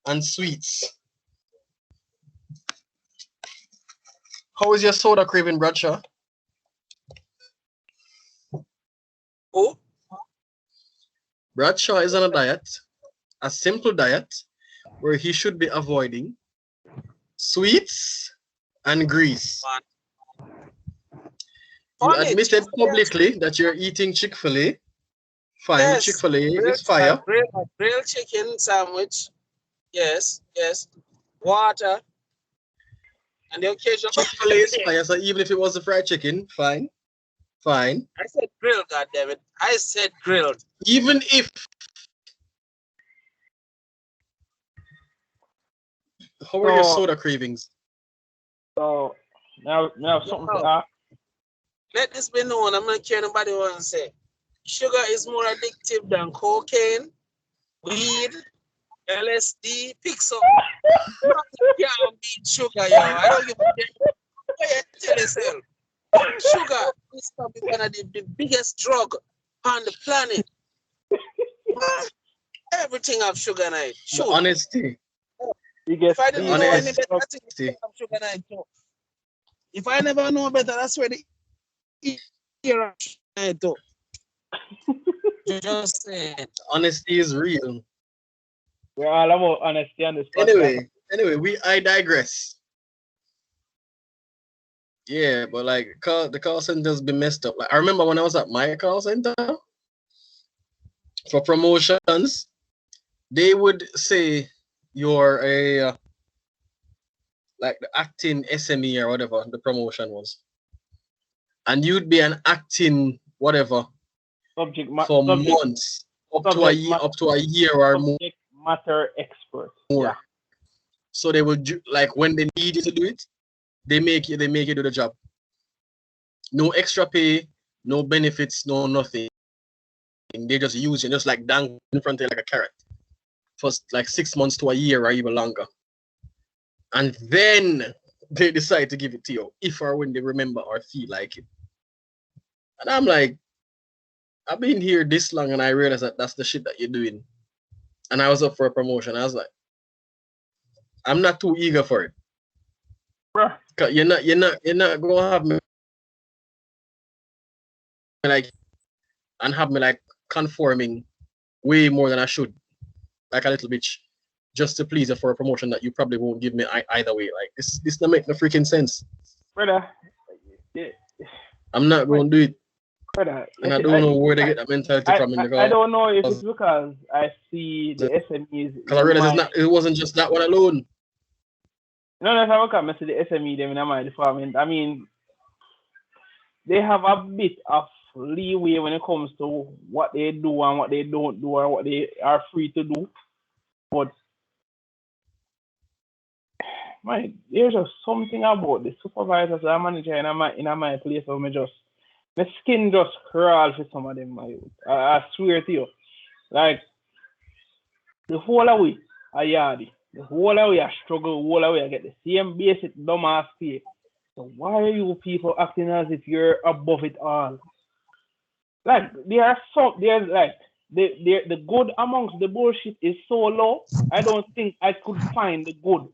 and sweets. How is your soda craving, Bradshaw?
Who?
Bradshaw is on a diet, a simple diet, where he should be avoiding sweets and grease. You admitted publicly that you're eating Chick-fil-A. Fine, yes. Chick-fil-A is fire.
Grilled chicken sandwich. Yes. Water. And the occasional
Chick-fil-A is fire, so even if it was a fried chicken, fine.
I said grilled, goddammit. I said grilled.
Even if. How are your soda cravings?
So now something to ask.
Let this be known. I'm not care nobody want to say. Sugar is more addictive than cocaine, weed, LSD, picks up. You can't beat sugar, yo. I don't give a damn. What you tell yourself? Sugar is probably one of the biggest drug on the planet. Everything have sugar in it. Sure.
Honesty.
If I didn't know any better, I think it have sugar in it too. If I never know better, that's where the ear of too. Just saying.
Honesty is real.
We're all about honesty on this
podcast. Anyway, I digress. Yeah, but like the call center's been messed up. Like I remember when I was at my call center for promotions, they would say you're a like the acting SME or whatever the promotion was, and you'd be an acting whatever for months, up to a year or more.
Matter expert.
More. Yeah. So they would like when they need you to do it, they make you do the job. No extra pay, no benefits, no nothing. And they just use you, just like dang in front of you like a carrot for like 6 months to a year or even longer. And then they decide to give it to you if or when they remember or feel like it. And I'm like, I've been here this long and I realized that that's the shit that you're doing. And I was up for a promotion. I was like, I'm not too eager for it.
Bruh.
You're not gonna have me like and have me like conforming way more than I should, like a little bitch, just to please you for a promotion that you probably won't give me either way. Like this don't make no freaking sense.
Brother, yeah,
I'm not
but
going to do it,
brother, you
and I
see,
don't know where they get that mentality from
I
because
don't know if it's because I see the SMEs
I
in
realize
my
it wasn't just that one alone.
no, no, if I look at see the SME them in my department, I mean they have a bit of leeway when it comes to what they do and what they don't do or what they are free to do. But my there's just something about the supervisors and manager in my place where me just my skin just crawl for some of them. I swear to you, like the whole of we are yardy, the whole of we are struggle, the whole of we I get the same basic dumbass pay. So why are you people acting as if you're above it all? Like there's like the good amongst the bullshit is so low. I don't think I could find the good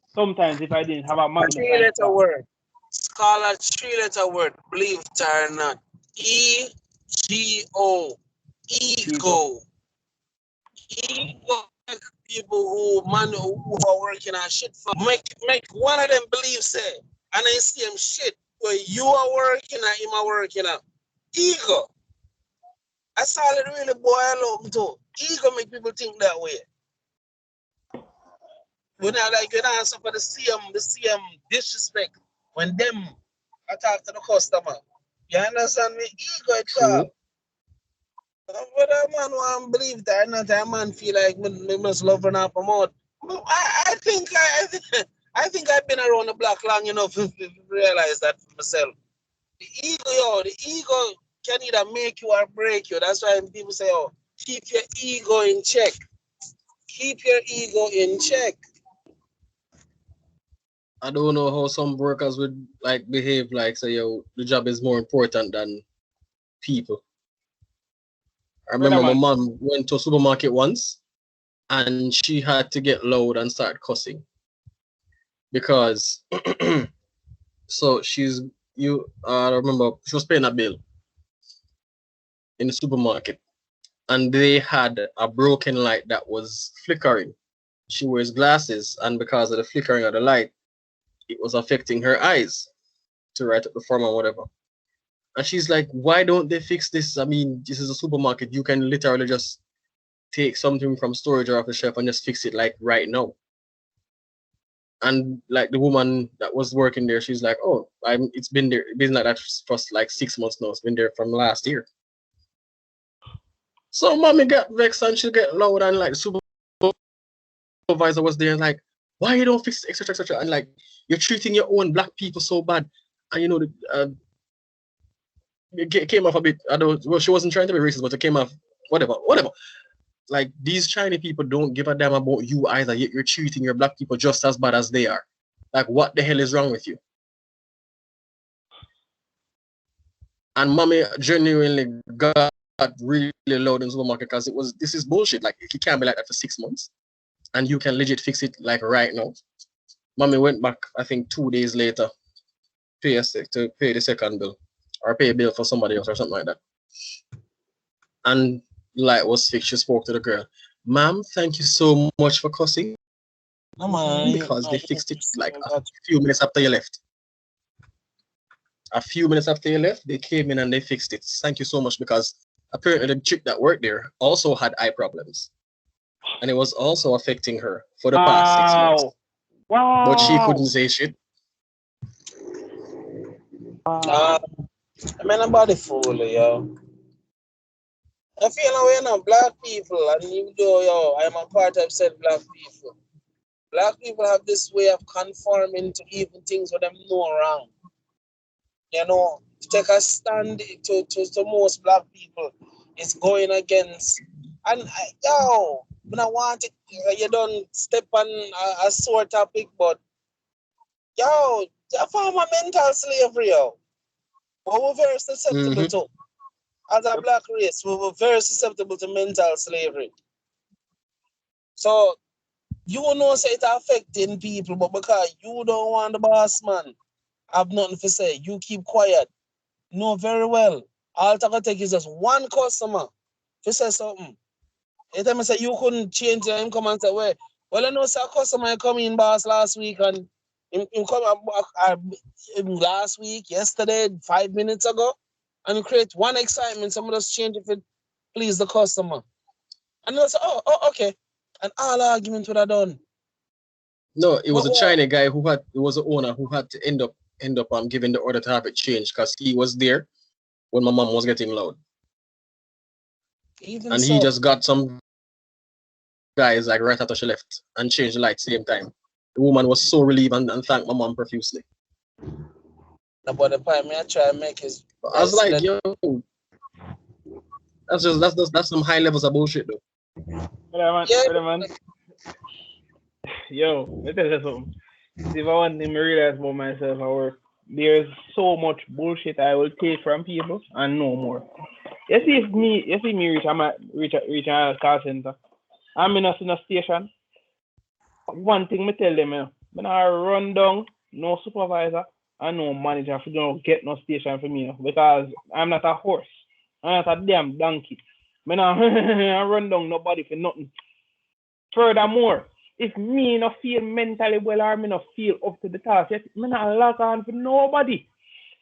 sometimes if I didn't have a
A
magnifying
three-letter
glass.
word. Scholar three-letter word. Believe it or not. EGO.
Ego.
Ego. Ego. People who are working on shit for make one of them believe say, and I see him shit where you are working and him are working on. Ego. That's all it really boil up to. Ego make people think that way. We're not like you know suffer the same disrespect when them attack to the customer. You understand me? Ego
True.
itself. But a man won't believe that not a man feel like me must love and not promote. I think I've been around the block long enough to realize that for myself. The ego can either make you or break you. That's why people say, oh, keep your ego in check. Keep your ego in check.
I don't know how some workers would like behave like say yo the job is more important than people. I
Brother
remember my
man,
mom went to a supermarket once and she had to get loud and start cussing because so I remember she was paying a bill in the supermarket and they had a broken light that was flickering. She wears glasses and because of the flickering of the light, it was affecting her eyes to write up the form or whatever. And she's like, why don't they fix this? I mean, this is a supermarket. You can literally just take something from storage or off the shelf and just fix it like right now. And like the woman that was working there, she's like, oh, it's been like that for like 6 months now. It's been there from last year. So mommy got vexed and she get loud and like the supervisor was there and like, why you don't fix it, etc. etc. And like you're treating your own black people so bad. And you know it came off a bit. I don't. Well, she wasn't trying to be racist, but it came off whatever. Like these Chinese people don't give a damn about you either. Yet you're treating your black people just as bad as they are. Like what the hell is wrong with you? And mommy genuinely got really loud in the supermarket because this is bullshit. Like it can't be like that for 6 months, and you can legit fix it like right now. Mommy went back, I think 2 days later, to pay the second bill or pay a bill for somebody else or something like that. And light was fixed. She spoke to the girl. Ma'am, thank you so much for cussing
No man,
because they fixed it like a
got
few minutes after you left. A few minutes after you left, they came in and they fixed it. Thank you so much because apparently the chick that worked there also had eye problems. And it was also affecting her for the past 6 months.
wow,
But she couldn't
wow,
say shit.
uh,
wow.
I mean about the fool, yo. I feel like we're not black people, and even though yo, I'm a part of said black people. Black people have this way of conforming to even things what them know wrong. You know, to take a stand to most black people is going against. And yo, when I want it, you don't step on a sore topic, but yo, a form of mental slavery, yo. But we're very susceptible
Mm-hmm.
to. As a black race, we were very susceptible to mental slavery. So you know say it affecting people, but because you don't want the boss man have nothing to say, you keep quiet. Know very well. All it gonna take is just one customer to say something. Every time I say you couldn't change him come and say, well, I know sir, customer come in boss last week and him come him last week, yesterday, 5 minutes ago, and create one excitement. Someone just change if it please the customer. And they'll say, oh, okay. And all argument would have done.
No, it was
But
a
what?
China guy it was the owner who had to end up giving the order to have it changed because he was there when my mom was getting loud.
Even
And
so,
he just got some guys like right after she left and changed the light same time. The woman was so relieved and thanked my mom profusely.
about the point, I try and make his
But I was
best.
like, yo, that's some high levels of bullshit though.
Brother man. Yo, let me tell you something. If I want to realize about myself at work, there's so much bullshit I will take from people and no more. You see me reach a call center. I'm in a station. One thing me tell them, when I run down, no supervisor and no manager for don't get no station for me because I'm not a horse. I'm not a damn donkey. Me not I run down nobody for nothing. Furthermore, if me no feel mentally well or me no feel up to the task, yet me not log on for nobody.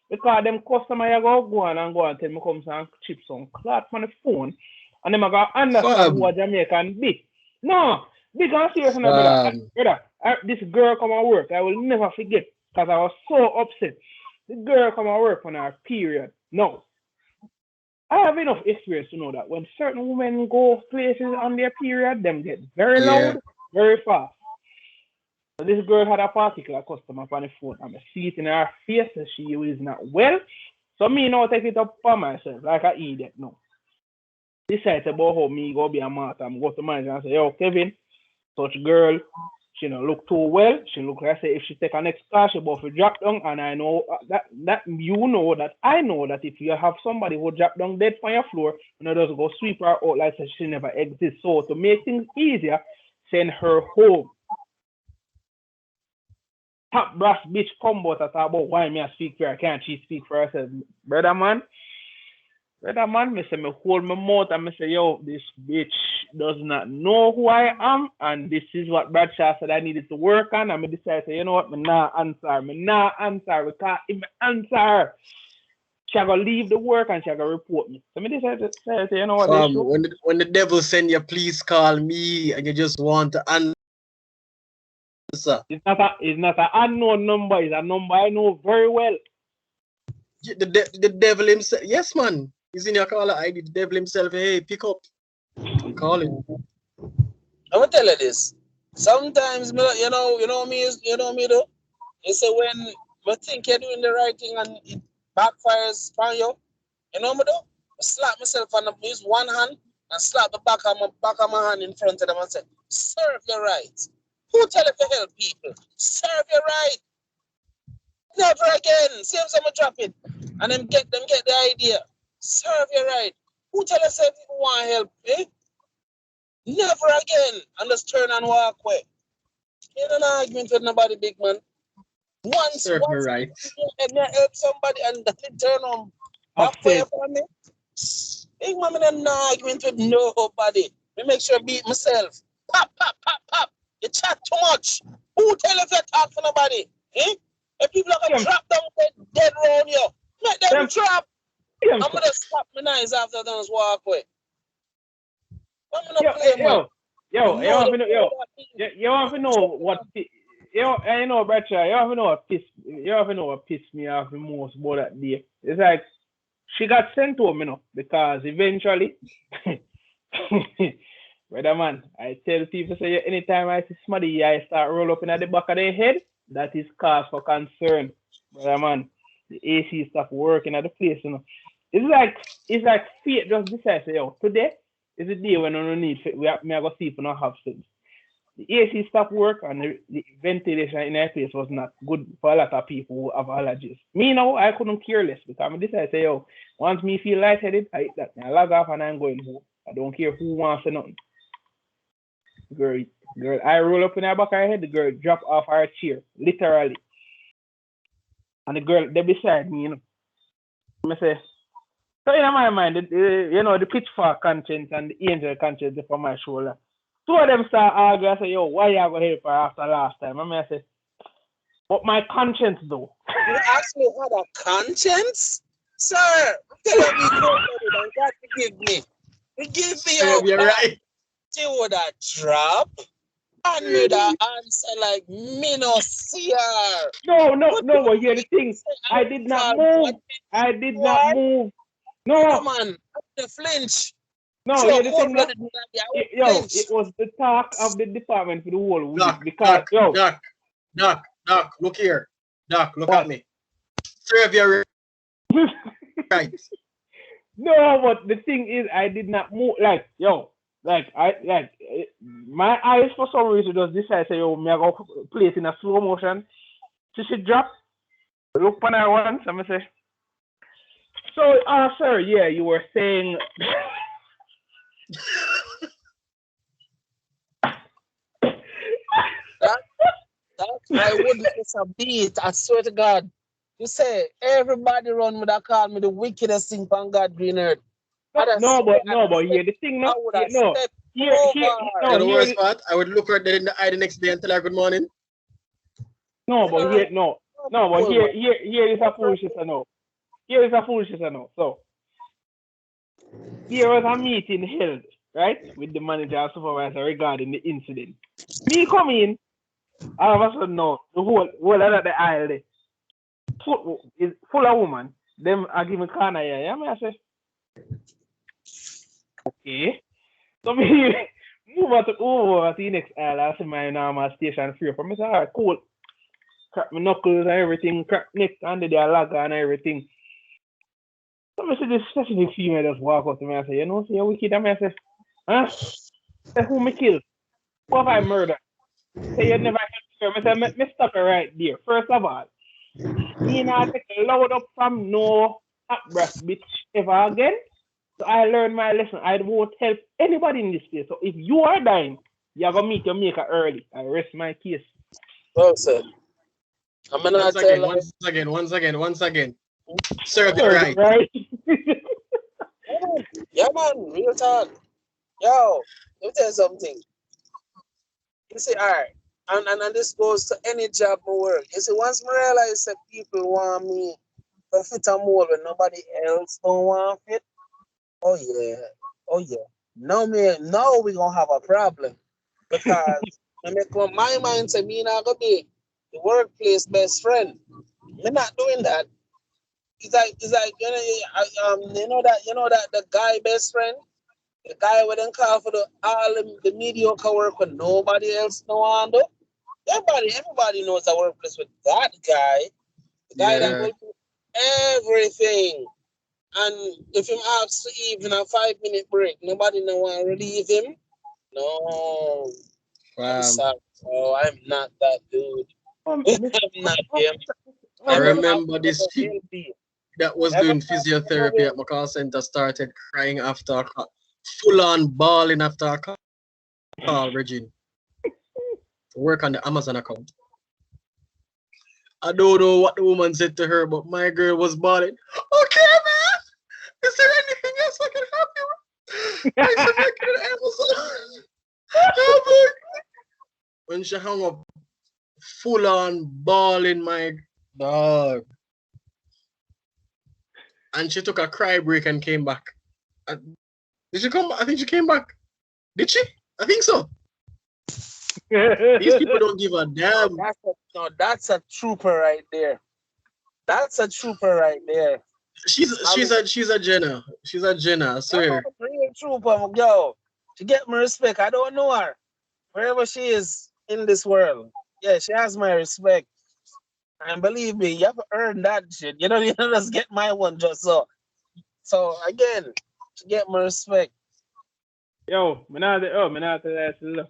Because them customer go on and go and tell me come and chip some cloth on the phone and them go understand who a
Fam,
Jamaican be. No, big and serious no brother.
fam,
This girl come and work. I will never forget because I was so upset. The girl come and work on her period. No. I have enough experience to know that when certain women go places on their period, them get very
yeah.
loud, very fast. So this girl had a particular customer on the phone. I'm see it in her face that she is not well. So me now take it up for myself, like I idiot now. Decide about how me go be a master. I'm go to manager and say, yo, Kevin, such girl, she don't look too well. She look like say if she take her next class, she about to drop down. And I know that you know that I know that if you have somebody who drop down dead on your floor, you know, just go sweep her out like she never exists. So to make things easier, send her home. Top brass bitch combo to talk about why me I speak for her. Can't she speak for herself? Brother man, me say me hold my mouth and me say, yo, this bitch does not know who I am, and this is what Bradshaw said I needed to work on. And me decided, say, you know what, me nah answer, because if me answer, she gonna leave the work and she gonna report me. So me decided to say, you know what, this show.
When the devil send you, please call me and you just want to answer.
It's not an unknown number, it's a number I know very well.
The devil himself, yes man, he's in your caller ID. The devil himself, hey, pick up and call him.
I'm gonna tell you this. Sometimes, you know me though. You say when I think you're doing the right thing and it backfires on you, you know me though. I slap myself on the use one hand and slap the back of my hand in front of them and say, serve your right. Who tell you to help people? Serve your right. Never again. See if someone drop it. And them get the idea. Serve your right. Who tell us if people want help? Eh? Never again. And just turn and walk away. You don't argument with nobody, big man. Once
Serve her right.
you help somebody and then it turn on backfire
Upset.
for me. Big man, I'm not argument with nobody. Me make sure I beat myself. Pop, pop, pop, pop. You chat too much. Who tell if you talk for nobody? Eh? If people are gonna
Them,
drop down dead round you, make them
them,
drop.
them,
I'm gonna stop my knives after them just walk away. I'm gonna
yo,
play, man. You
you
know
want
the
to know,
word that means.
you want to know what, you know, Bradshaw, you want to know what pissed me off the most about that day. It's like, she got sent home, you know, because eventually, brother man, I tell people, say, anytime I see somebody, I start roll up in at the back of their head, that is cause for concern, brother man. The AC stuff working at the place, you know. It's like fate just decides, say, yo, today is the day when I don't need, me I go see if I don't have sense. The AC stopped work and the ventilation in that place was not good for a lot of people who have allergies. Me now, I couldn't care less because I decided to say, yo, once me feel lightheaded, I log off and I'm going home. I don't care who wants to nothing. Girl, I roll up in her back of her head, the girl drop off her chair, literally. And the girl, they beside me, you know. I say, So in my mind, the pitchfork conscience and the angel conscience is on my shoulder. Two of them start arguing. I say, yo, why you go help her after last time? I say, but my conscience though.
You actually had a conscience? Sir, tell me go and God forgive me. Forgive me,
Sir,
oh
you're
God.
right.
You would have drop and me that answer like me no see her.
No, but hear the thing.
Say, I
I
will
did not
call
move.
God
I did not
why?
move.
Come
No,
on, the flinch.
no,
So
hear the
cold
thing now.
blooded I will
Yo,
flinch.
it was the talk of the department for the whole week
Doc,
because,
Doc,
yo,
Doc, Doc, Doc, look here. Doc, look at
what?
me. Three of you are right.
No, but the thing is, I did not move. Like, yo, my eyes for some reason just decide say, yo, me I go play it in a slow motion. She drop, look on her once, and I say, so, sir, yeah, you were saying.
That I wouldn't miss a beat. I swear to God. You say everybody run with that call me the wickedest thing on God green earth.
No,
I
no,
swear
but no, but here the thing,
I
no,
would
here,
have
no,
stepped
here,
over her.
You know
no,
the
here,
worst part? I would look her dead in the eye the next day and tell her good morning.
no,
You
but
know,
here, no, but
cool, man.
here is a foolishness, I know. Here is a foolishness, I know. So here was a meeting held, right, with the manager and supervisor regarding the incident. Me come in, all of a sudden, no, the whole of the aisle there, is full of women. Them are giving corner here. Yeah, me I say, okay. So me move over to the next aisle. I see my normal station free for me. Say, all right, cool. Crack my knuckles and everything, crack neck under the lagger and everything. So I see this specific female just walk up to me and say, you know, see you wicked. And I say, huh? Say, who me kill? Who have I murdered? Say, you never help me. I say, me stop it right there. First of all, me not take a load up from no hot breath bitch ever again. So I learned my lesson. I won't help anybody in this case. So if you are dying, you're going to meet your maker early. I rest my case.
Well said. I'm gonna tell like,
Once again. Sir, you're
Serve
right.
right?
yeah man, real talk. Yo, let me tell you something. You see, all right, and this goes to any job I work. You see, once I realize that people want me to fit a mold when nobody else don't want fit, oh yeah, oh yeah. Now we gonna have a problem because I make up my mind to me not gonna be the workplace best friend. We're not doing that. It's like you know that the guy best friend, the guy with them call for the mediocre work when nobody else know on do. Everybody knows I workplace with that guy, the guy that
Yeah.
will do everything. And if him asks to even a 5 minute break, nobody no want to relieve him. No, I'm
Um,
sorry. Oh, I'm not that dude.
Miss,
I'm not him.
I
I'm
Miss,
remember this
never
chick
healthy.
that was doing
Everybody know
physiotherapy at
him.
my call center started crying after a call, full on bawling after a call, Regine, to work on the Amazon account. I don't know what the woman said to her, but my girl was bawling. Okay, man. Is there anything else I can help you with? I said, working at Amazon. Oh, when she hung up, full on bawling, my dog. And she took a cry break and came back. Uh, Did she come back? I think she came back. Did she? I think so. These people don't give a damn.
That's a trooper right there. That's a trooper right there. I mean,
She's a Jenna. She's a Jenna, I
I'm a
swear.
real trooper, yo. To get my respect, I don't know her. Wherever she is in this world, yeah, she has my respect. And believe me, you have to earn that shit. You know, you don't just get my one just so. So again, to get my respect.
Yo, me not that.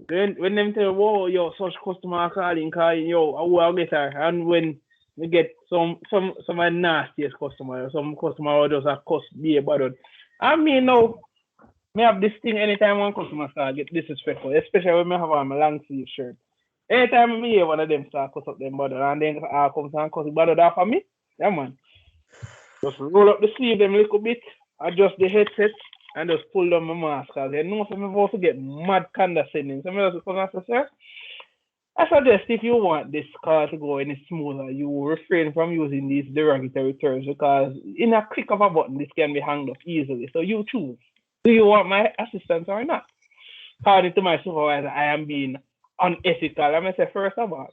When them tell, whoa, yo, such customer calling, yo, I will get her. And when we get some of the nastiest customer, some customer will just have cuss be about it. I mean, no, me have this thing anytime one customer start get disrespectful, especially when me have on my long sleeve shirt. Anytime me hear one of them start cuss up them bother and then comes and cuss bother that for me, yeah man. Just roll up the sleeve them a little bit, adjust the headset, and just pull down my mask. Cause I know some of us to get mad condescending. Some of us come and say, sir, I suggest if you want this car to go any smoother, you refrain from using these derogatory terms because in a click of a button, this can be hanged up easily. So you choose. Do you want my assistance or not? According to my supervisor, I am being unethical. I'm going to say, first of all,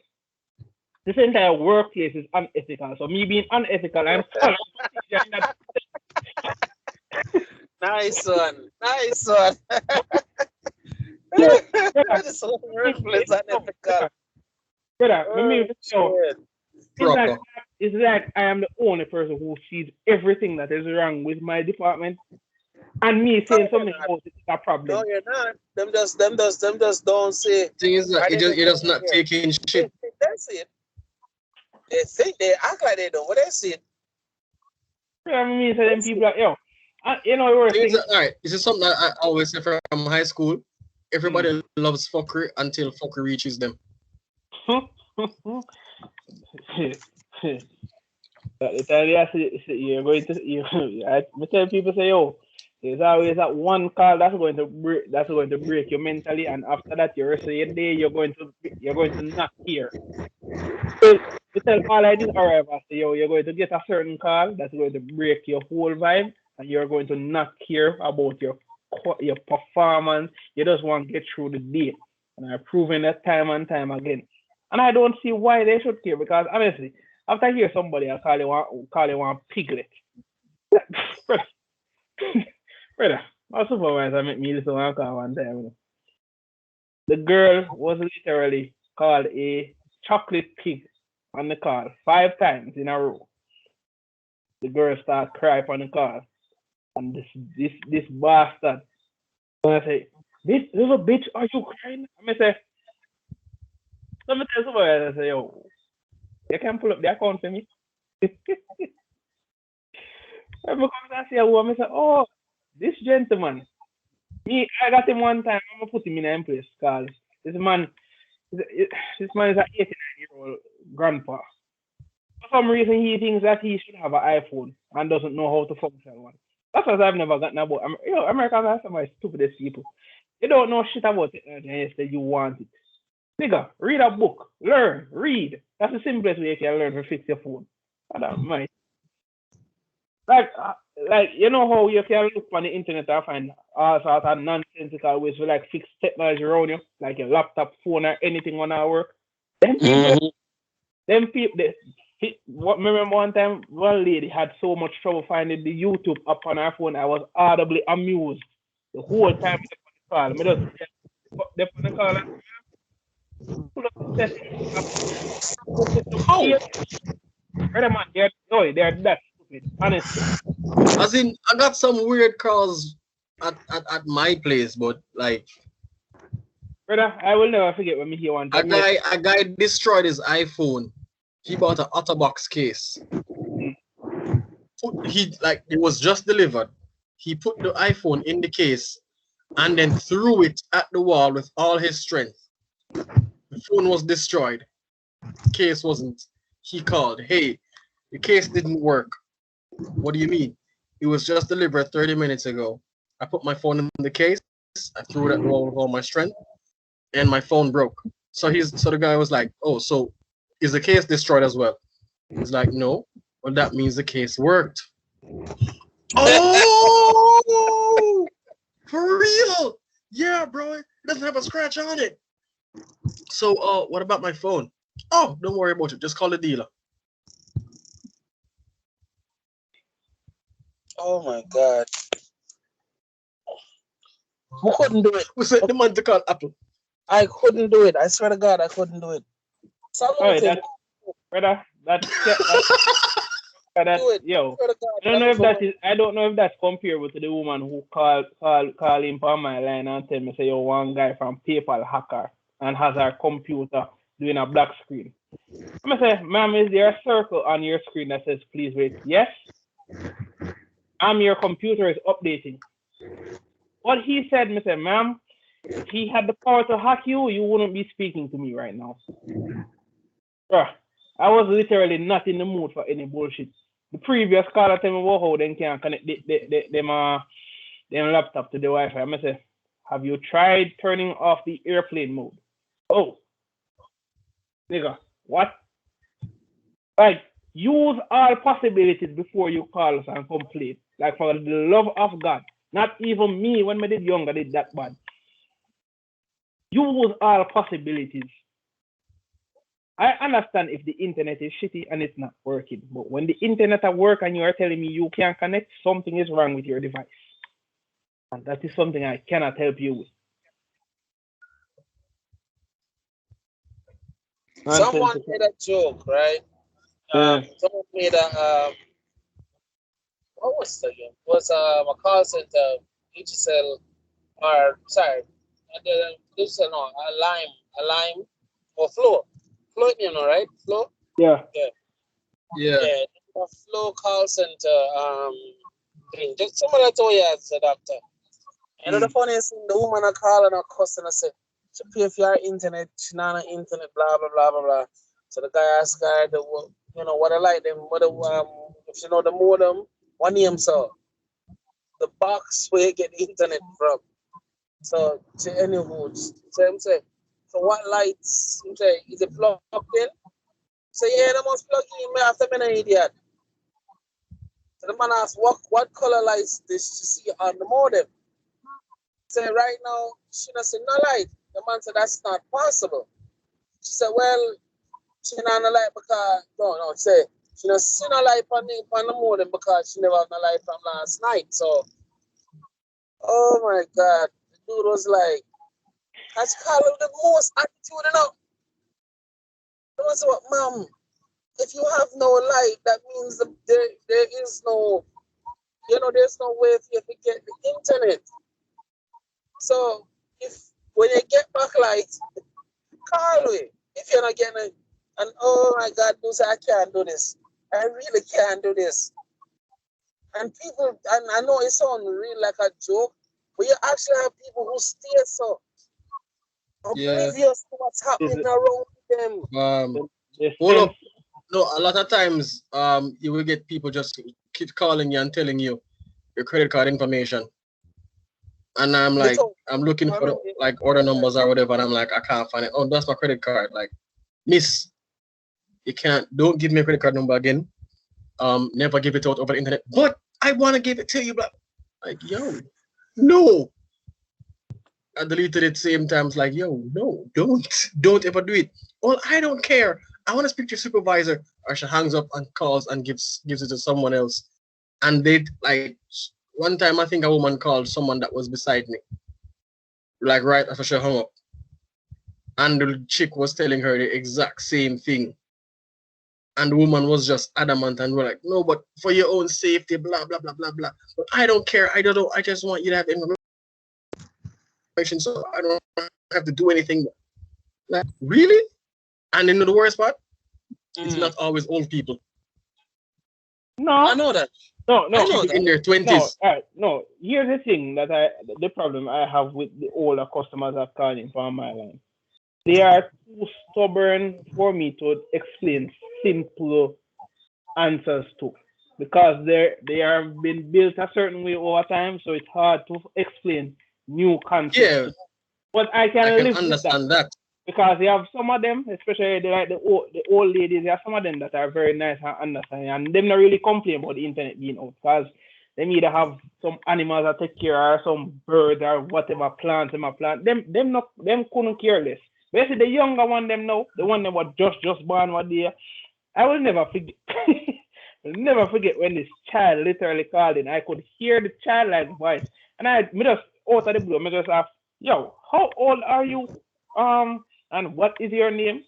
this entire workplace is unethical. So me being unethical, I'm following procedure in that.
Nice one. Nice one.
So, brother,
This whole workplace
no,
unethical.
brother, let
Oh,
me so
shit.
Proper.
it's like I am the only person who sees everything that is wrong with my department, and me
No,
saying
you're
something
not.
about it is a
No,
problem.
you're not. Them just don't say.
Thing is that
I didn't
you're
know
just not
here.
taking shit.
They see it. They think they act like they don't, but they see it.
You know what I mean? So
They
then
see
people are, yo, you know the worst
Thing is
thing?
that, all right, this is something that I always say from high school.
Hmm.
Everybody loves fuckery until fuckery reaches them.
The time you you're going to, I tell people say, yo, there's always that one call that's going to break you mentally, and after that, the rest of your day, you're going to not hear. So you tell all I did arrive after you're going to get a certain call that's going to break your whole vibe, and you're going to not care about your performance. You just want to get through the day, and I've proven that time and time again. And I don't see why they should care because honestly, after I hear somebody I call you one piglet, brother, brother, my supervisor made me listen one call one time. The girl was literally called a chocolate pig on the call 5 times in a row. The girl started crying on the call. And this bastard, I say, this little bitch, are you crying? I say, let me tell somebody, I say, yo, you can pull up the account for me. And because I say, oh, I say, oh, this gentleman, I got him one time, I'm gonna put him in a place, cause this man, this man is an 89-year-old grandpa. For some reason, he thinks that he should have an iPhone and doesn't know how to function one. That's what I've never gotten about. Americans are some of the stupidest people. You don't know shit about technology and you say you want it. Nigga, read a book, learn, read. That's the simplest way you can learn to fix your phone. I don't mind. Like, uh, like you know how you can look on the internet and find all sorts of nonsensical ways to like fix technology around you, like your laptop, phone, or anything on our work. Them people
Mm-hmm.
Them people, what remember one time one lady had so much trouble finding the YouTube up on her phone. I was audibly amused the whole time on the call. Me just they on the call and pull up the settings. I put it to
How?
clear. Brother man, they're that stupid. Honestly,
As in, I got some weird calls at my place, but like
brother, I will never forget when me hear one
a
time.
guy destroyed his iPhone. He bought an OtterBox case.
Mm,
He like it was just delivered. He put the iPhone in the case and then threw it at the wall with all his strength. The phone was destroyed. Case wasn't. He called, hey, the case didn't work. What do you mean? It was just delivered 30 minutes ago. I put my phone in the case, I threw it at the wall with all my strength, and my phone broke. So the guy was like, oh, so is the case destroyed as well? He's like, no. Well, that means the case worked. Oh, for real? Yeah, bro. It doesn't have a scratch on it. So, what about my phone? Oh, don't worry about it. Just call the dealer.
Oh my God. Who couldn't do it?
We sent the man to call Apple.
I couldn't do it. I swear to God, I couldn't do it.
oh,
Salute him.
that brother, that
Do it. I
yo.
swear to God,
I don't know
salute
if
for
that
him.
is. I don't know if that's comparable to the woman who call him on my line and tell me say yo one guy from PayPal hacker and has our computer doing a black screen. I'm say, ma'am, is there a circle on your screen that says please wait? Yes. Your computer is updating. What he said, Mr. Ma'am, if he had the power to hack you, you wouldn't be speaking to me right now. Bruh, I was literally not in the mood for any bullshit. the previous caller tell me about how they can connect them laptop to the Wi-Fi. I say, have you tried turning off the airplane mode? Oh, nigga, what? Like, use all possibilities before you call us and complain. Like, for the love of God. Not even me, when I did younger, did that bad. Use all possibilities. I understand if the internet is shitty and it's not working. But when the internet at work and you are telling me you can't connect, something is wrong with your device. And that is something I cannot help you with.
Someone made a joke, right? Someone made a what was it again? It was a call center, HSL, or sorry, digital, no, a lime, or flow, you know, right? Flow,
Yeah.
yeah. A flow call center, thing. Just similar to what you as a doctor. And the funniest thing, the woman I call and I cuss and I say, she pay for your internet, she not on internet, blah blah blah blah blah. So the guy asked her, what I like them, if you know the modem, what name so the box where you get the internet from. So to anywho, so I'm saying, so what lights? I'm saying, is it plugged in? So yeah, they must plug in. Me after being an idiot. So the man asked, what color lights this you see on the modem? Say right now, she not see no light. The man said that's not possible. She said, well, she not no light because no, say she not see no light on the modem because she never have no light from last night. So, oh my God, the dude was like, I call him the most attitude, you know. The man said, what, ma'am? If you have no light, that means there is no, there's no way for you to get the internet. So if when you get back light, call me. If you're not getting it, and oh my God, I can't do this. I really can't do this. And people, and I know it sounds really like a joke, but you actually have people who stay so oblivious to what's happening around them.
Hold up. No, a lot of times, you will get people just keep calling you and telling you your credit card information. And I'm like, I'm looking for like order numbers or whatever, and I'm like, I can't find it. Oh, that's my credit card. Like, miss, don't give me a credit card number again. Never give it out over the internet. But I want to give it to you, but like, yo, no. I deleted it same times, like, yo, no, don't ever do it. Well, I don't care. I want to speak to your supervisor. Or she hangs up and calls and gives it to someone else. And they like one time I think a woman called someone that was beside me, like right after she hung up. And the chick was telling her the exact same thing. And the woman was just adamant and we're like, no, but for your own safety, blah, blah, blah, blah, blah. But I don't care. I don't know. I just want you to have information so I don't have to do anything. Like, really? And then the worst part, it's not always old people.
No.
I know that.
No.
I know that.
In their 20s.
No. Here's the thing the problem I have with the older customers that calling from my line. They are too stubborn for me to explain simple answers to, because they are been built a certain way over time, so it's hard to explain new concepts.
Yeah,
but I can live
understand
with that because you have some of them, especially the old ladies. You have some of them that are very nice and understanding, and them not really complain about the internet being out because they either have some animals that take care or some birds or whatever plants them a plant. Them couldn't care less. Basically, the younger one them now, the one that was just born one day, I will never forget. I'll never forget when this child literally called in. I could hear the childlike voice, and me just out of the blue, me just asked, "Yo, how old are you? And what is your name?"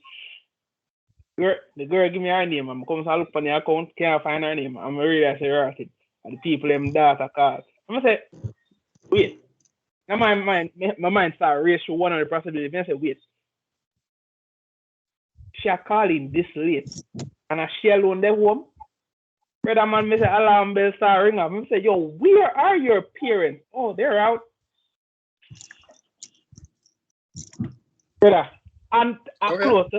The girl give me her name. I'm come to look on the account, can't find her name. I'm really I say right it. And the people them data call. I'm gonna say, wait. Now my mind start race through one of the possibilities. I say, wait. She are calling this late, and she alone there home. Brother man, me say alarm bell start ring up. I say, yo, where are your parents? Oh, they're out. Brother, and I close.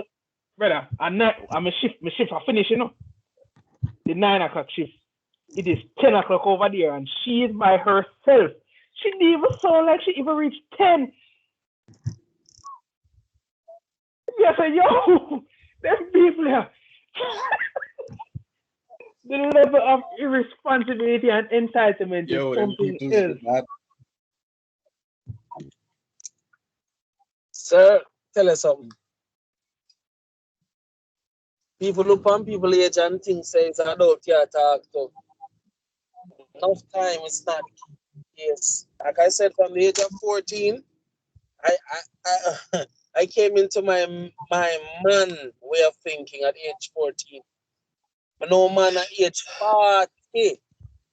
Brother, I'm a shift. I finish, you know. the 9 o'clock shift. It is 10 o'clock over there, and she is by herself. She didn't even sound like she even reached 10. I said, yo, them people here. The level of irresponsibility and entitlement is
Yo, them
something
people's
else.
bad.
Sir, tell us something. People look on people age and think say it's adult here talk to. Enough time it's not the case. Like I said, from the age of 14, I I came into my man way of thinking at age 14. But no man at age 40.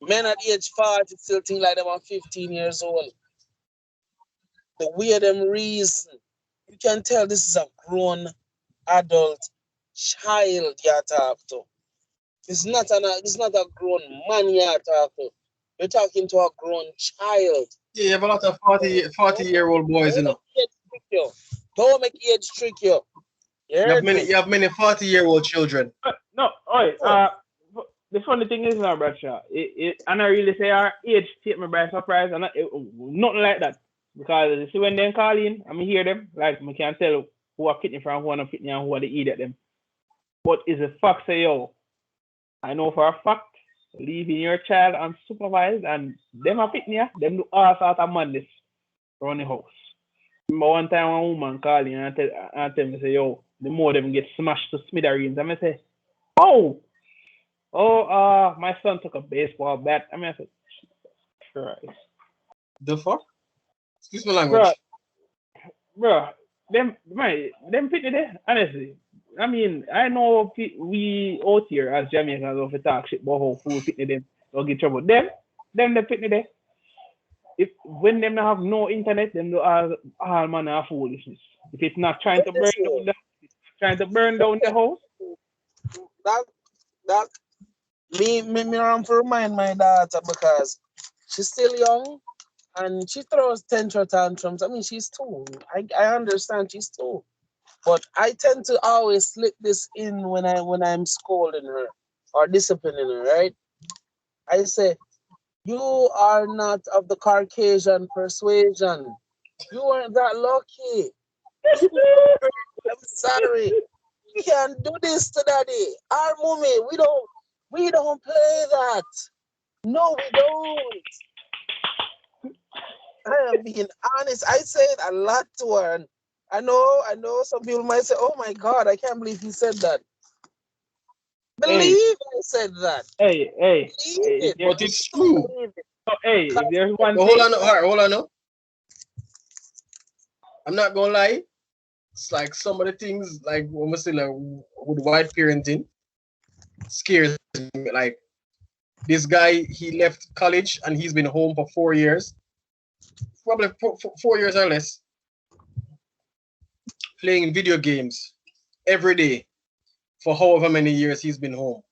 Men at age 40 still think like them are 15 years old. The way them reason, you can tell this is a grown adult child you talk to. It's not a grown man you talk to. You're talking to a grown child.
Yeah, you have a lot of 40-year-old boys, you
Don't
know.
make age trick you. Don't make age trick you. You heard me?
You have many 40-year-old children.
No, oi,
What?
the funny thing is now, Bradshaw, I don't really say our age take me by surprise, and nothing like that. Because you see when they call in, I mean hear them, like I can't tell who are pitney from who are not pitney and who are the idiot them. But is a fact say yo, I know for a fact, leaving your child unsupervised and them are pitney, them do all sorts of madness around the house. Remember one time one woman called in and tell me say yo, the more them get smashed to smithereens, and I say, oh, my son took a baseball bat. I mean, I said, Christ,
The fuck? Excuse my
bro,
language.
bro, them pitney there, honestly. I mean, I know we out here as Jamaicans of talk shit about how food pitney them don't get trouble. Them the pitney there. If when them not have no internet, them do all manner of foolishness. If it's not trying to burn down the house,
That that me around to remind my daughter because she's still young and she throws tantrum tantrums. I mean, she's two. I understand she's two, but I tend to always slip this in when I'm scolding her or disciplining her. Right? I say, you are not of the Caucasian persuasion. You weren't that lucky. I'm sorry. You can't do this to daddy. Our mommy, we don't play that. No, we don't. I am being honest. I say it a lot to her. And I know some people might say, oh my God, I can't believe he said that.
hey,
Believe I said that.
hey, hey,
Believe
if
it.
there's
But it's true.
Believe it.
if
Because
there's one
But hold
thing,
on, all right, hold on. No. I'm not gonna lie. It's like some of the things, like when we say like with white parenting, scares me. Like this guy, he left college and he's been home for 4 years, probably 4 years or less, playing video games every day for however many years he's been home.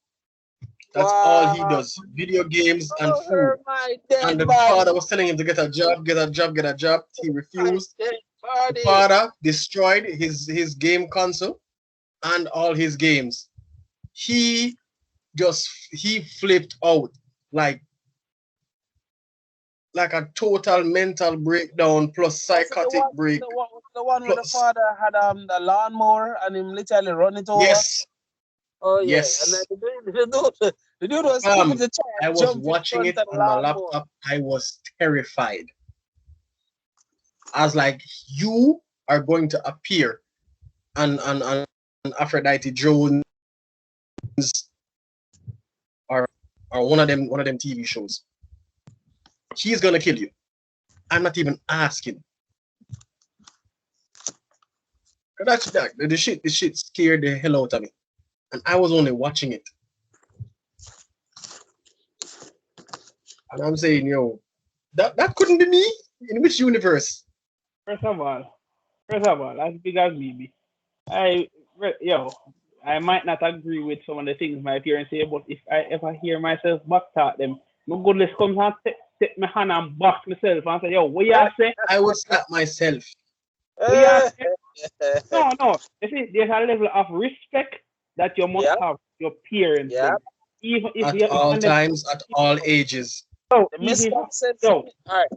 That's all he
wow,
does: video games and
show
food.
her my
And
dead
the
body.
father was telling him to get a job, get a job, get a job. He
My
refused.
dead
The
body.
father destroyed his game console and all his games. He he flipped out like a total mental breakdown plus
Was it the
psychotic break
one where the
plus
father had the lawnmower and him literally run it over?
yes,
Oh yeah, and then
yes.
the dude was skipping the
I
chair,
was
jump in
watching
front
it
of the
on my
lawnmower.
laptop. I was terrified. I was like, you are going to appear on Aphrodite Jones or one of them TV shows. He's gonna kill you. I'm not even asking. That's that. The shit scared the hell out of me, and I was only watching it. And I'm saying, yo, that couldn't be me. In which universe?
first of all, as big as me be, I yo, I might not agree with some of the things my parents say, but if I ever hear myself back talk them, my goodness comes and take my hand and back myself and say, yo, what you say?
I would slap myself.
What you
Eh,
say? No. You see, there's a level of respect that you must
yeah,
have your parents
yeah,
them. even if
At
you
all
understand,
times, at all ages.
yo,
The
even if
misconception.
yo,
All right,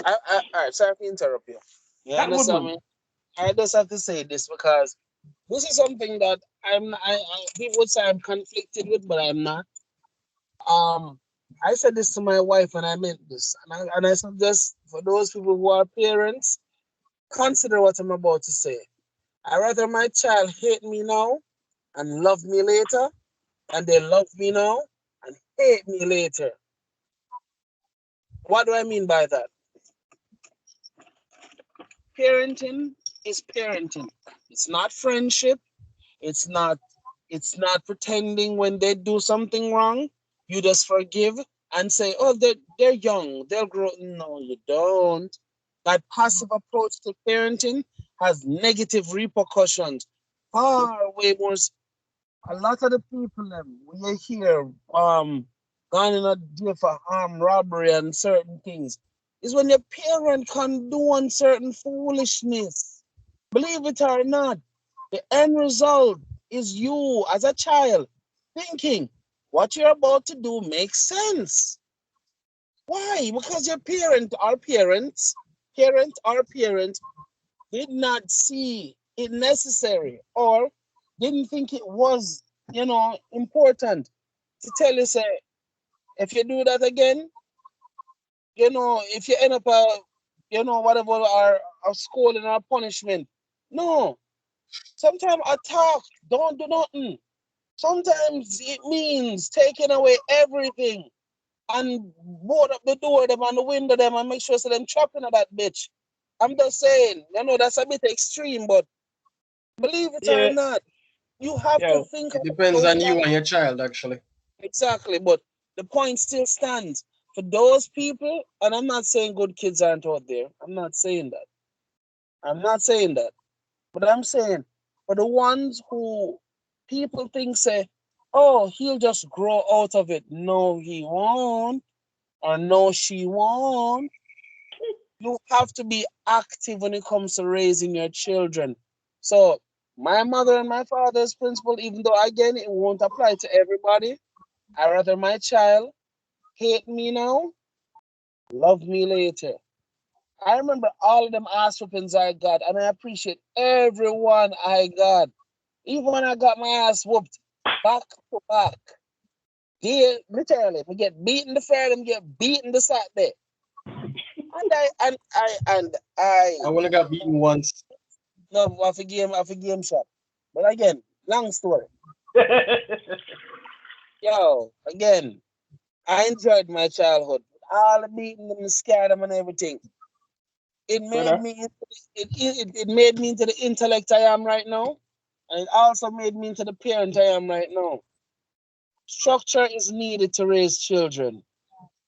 all right. Sorry to interrupt you. You
that good
understand
man.
me? I just have to say this because this is something that people would say I'm conflicted with, but I'm not. Um, I said this to my wife, and I meant this, and I suggest for those people who are parents, consider what I'm about to say. I rather my child hate me now and love me later, than they love me now and hate me later. What do I mean by that? Parenting is parenting. It's not friendship. It's not it's not pretending when they do something wrong, you just forgive and say, "Oh, they're young. They'll grow." No, you don't. That passive approach to parenting has negative repercussions. Far way more. A lot of the people we hear gone in a deal for harm, robbery, and certain things is when your parent condone certain foolishness. Believe it or not, the end result is you as a child thinking what you're about to do makes sense. Why? Because your parent did not see it necessary or didn't think it was, important to tell you, say, if you do that again, if you end up whatever our scolding or punishment. No. Sometimes a talk don't do nothing. Sometimes it means taking away everything and board up the door them and the window them and make sure so them trapping at that bitch. I'm just saying, that's a bit extreme, but believe it or
Yeah,
not, you have to
yo,
think
It
about
depends
those
on you
factors.
and your child, actually.
Exactly, but the point still stands. For those people, and I'm not saying good kids aren't out there. I'm not saying that. I'm not saying that. But I'm saying for the ones who people think say, oh, he'll just grow out of it. No, he won't. Or no, she won't. You have to be active when it comes to raising your children. So my mother and my father's principle, even though again it won't apply to everybody, I rather my child hate me now, love me later. I remember all of them ass whoopings I got, and I appreciate everyone I got. Even when I got my ass whooped back to back. Yeah, literally, we get beaten the Friday, and get beaten the Saturday. And I
I only got beaten once.
no, I for game shot. But again, long story. Yo, again, I enjoyed my childhood. All the beating them, the scared them and everything. It made
brother.
me it made me into the intellect I am right now. And it also made me into the parent I am right now. Structure is needed to raise children.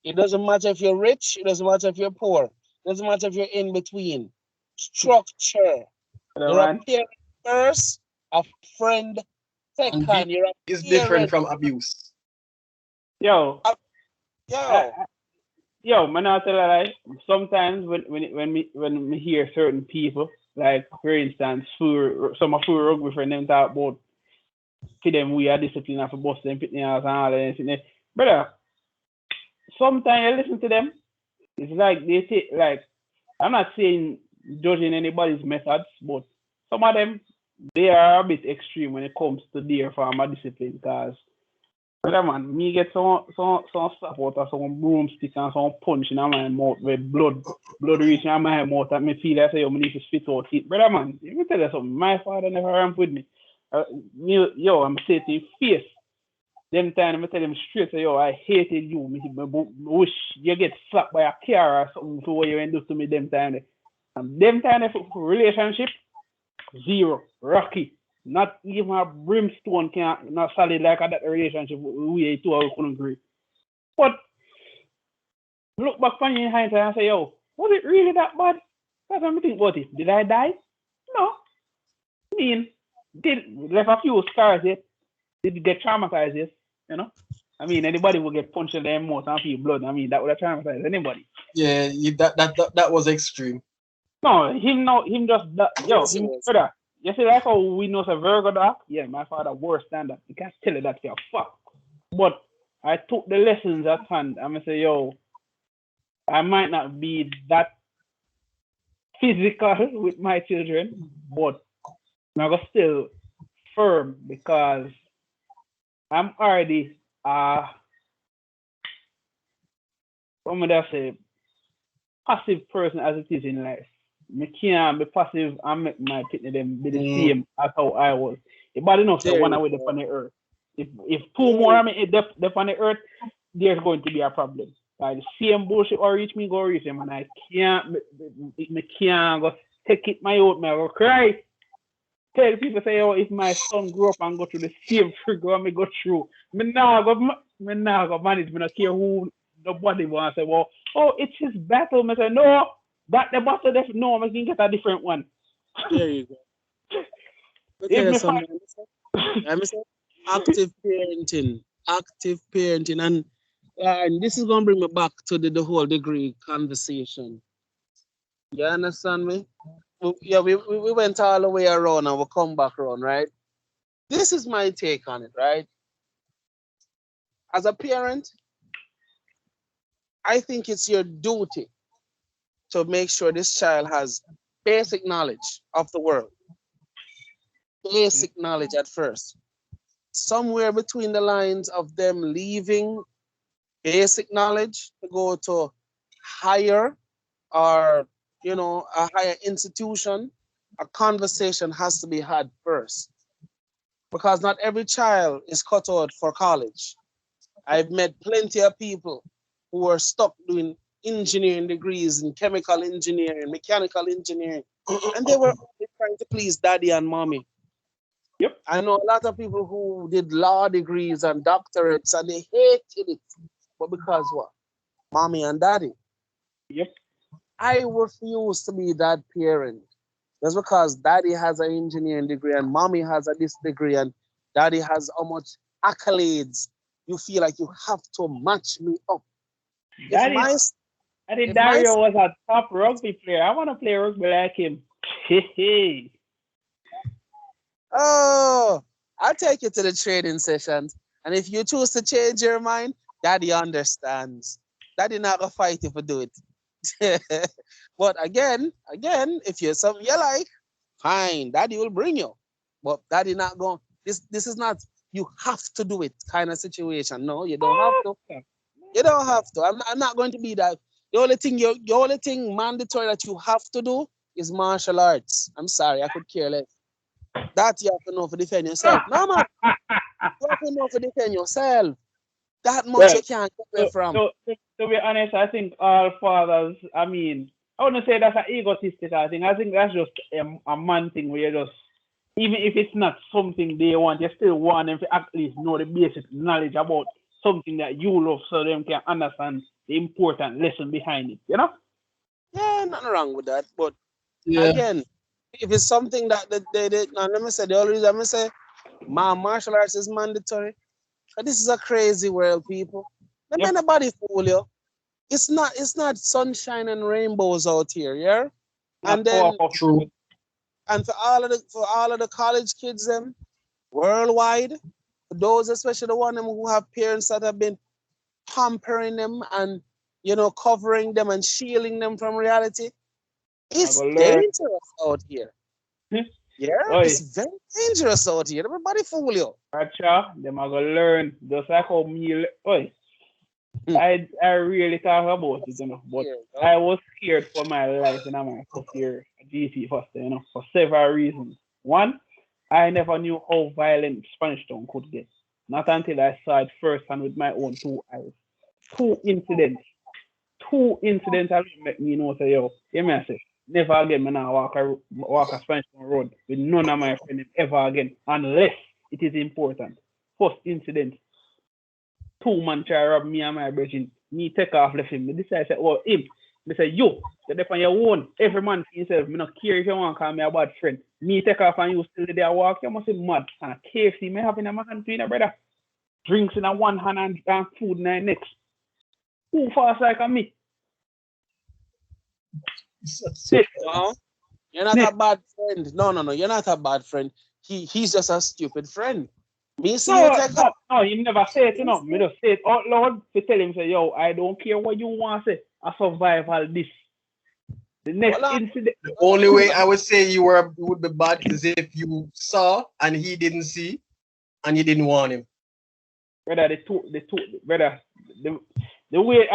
It doesn't matter if you're rich, it doesn't matter if you're poor, it doesn't matter if you're in between. Structure.
Brother
You're a
man.
parent first, a friend
And
second.
beating
You're a
is different
parent.
from abuse.
Yo,
Uh,
I,
Yo,
yo, man, I tell you like sometimes when me hear certain people, like for instance, some of food rugby friend them talk about for them we are disciplined for bust them fitness and all that and everything. Brother, sometimes you listen to them, it's like they take like I'm not saying judging anybody's methods, but some of them they are a bit extreme when it comes to their form of discipline. Cause brother man, me get some stuff out of some broomstick and some punch in my mouth with blood reaching in my mouth and me feel like say yo, me need to spit out it. Brother man, let me tell you something. My father never ramped with me. Yo, I'm saying to your face. Them time I tell them straight, say, yo, I hated you. Wish you get slapped by a car or something for what you went do to me them time. And them time for relationship, zero. Rocky. Not even a brimstone can not solid like that relationship we two are couldn't agree. But look back on you in hindsight and say, yo, was it really that bad? That's what I think about it. Did I die? No. I mean, did left a few scars yet? Did you get traumatized yet? You know? I mean, anybody will get punched in the mouth and feel blood. I mean, that would have traumatized anybody.
Yeah, that was extreme.
No, him no, him just yo,
yes, it
him
was.
brother. You see, like how we know a Virgo that? Yeah, my father worse than that. You can't tell you that for fuck. But I took the lessons at hand. I'm gonna say, yo, I might not be that physical with my children, but I'm gonna still firm because I'm already what would I say, passive person as it is in life. Me can't be passive and make my kidney them be the
Mm,
same as how I was. It's bad enough that
there
one
you
away
go.
on the earth. If two more
Mm,
of me dep on the earth, there's going to be a problem. Like the same bullshit or reach me, go reach them, and I can't, me can't go take it my own, me I go cry. Tell people say, oh, if my son grow up and go through the same trigger me go through, me now go manage. Me not care who nobody wants to say, well, oh, it's his battle. Me say, no, that the battle, no, I can get a different one.
there you go. Let me tell
If
you
me
something.
find,
I'm saying active parenting, and this is gonna bring me back to the whole degree conversation. You understand me? Yeah, we went all the way around and we come back around, right? This is my take on it, right? As a parent, I think it's your duty to make sure this child has basic knowledge of the world, basic knowledge at first. Somewhere between the lines of them leaving basic knowledge to go to higher or a higher institution, a conversation has to be had first because not every child is cut out for college. I've met plenty of people who are stuck doing engineering degrees in chemical engineering, mechanical engineering, and they were only trying to please daddy and mommy.
yep,
I know a lot of people who did law degrees and doctorates and they hated it. But because what? Mommy and daddy.
yep,
I refuse to be that parent. That's because daddy has an engineering degree and mommy has a this degree and daddy has how much accolades. You feel like you have to match me up. If
that is,
my
I think
if my
Dario was a top rugby player. I want to play rugby like him. Hey,
oh, I'll take you to the training sessions. And if you choose to change your mind, daddy understands. Daddy not gonna fight you for do it. But again, if you're something you like, fine, daddy will bring you. But daddy not going. This is not you have to do it kind of situation. No, you don't have to. You don't have to. I'm not going to be that. The only thing mandatory that you have to do is martial arts. I'm sorry, I could care less. That you have to know for defend yourself. No man, you have to know for defend yourself. That much
well,
you can't get away
to,
from.
to be honest, I think all fathers, I mean, I wouldn't say that's an egotistical thing. I think that's just a man thing where you just, even if it's not something they want, you still want them to at least know the basic knowledge about something that you love so them can understand the important lesson behind it, you know?
Yeah, nothing wrong with that. But
Yeah.
again, if it's something that they now let me say the only reason I'm gonna say my martial arts is mandatory. 'Cause this is a crazy world, people. Let me
Yep.
nobody fool you. It's not sunshine and rainbows out here, yeah? And
Not power
then
of
True.
and for all of the college kids them worldwide, for those especially the one them who have parents that have been pampering them and covering them and shielding them from reality,
I
it's
go learn.
dangerous out here. Yeah,
Oi,
it's very dangerous out here. Everybody fool you.
Acha, them I go learn just like how me. Oi,
Hmm.
I really talk about it, but
Here,
I was scared for my life in my first year at GC first, for several reasons. One, I never knew how violent Spanish Town could get. Not until I saw it firsthand with my own two eyes. Two incidents. Two incidents that make me know say yo, hear me I say, never again me now walk a Spanish Town road with none of my friends ever again unless it is important. First incident, two man try rob me and my brethren. Me take off left him. Me decide say, oh him. Me say you there on your own. Every man for himself. Me not care if you want to call me a bad friend. Me take off and you still there walk. You must be mad. And KFC me having in my hand to brother. Drinks in a one hand and food in the next. Who fast like me? Next,
No, you're not a
next.
bad friend. No, no, no. You're not a bad friend. He's just a stupid friend. Me see you
No,
take
no,
up.
no, you never say it, you
Me
know.
see
Me just say it out loud to tell him, say, yo, I don't care what you want to say. I survive all this. The next
Hold on.
incident,
The
Hold on,
only
hold
way
on.
I would say would be bad is if you saw and he didn't see and you didn't warn him.
brother, brother, the, the way,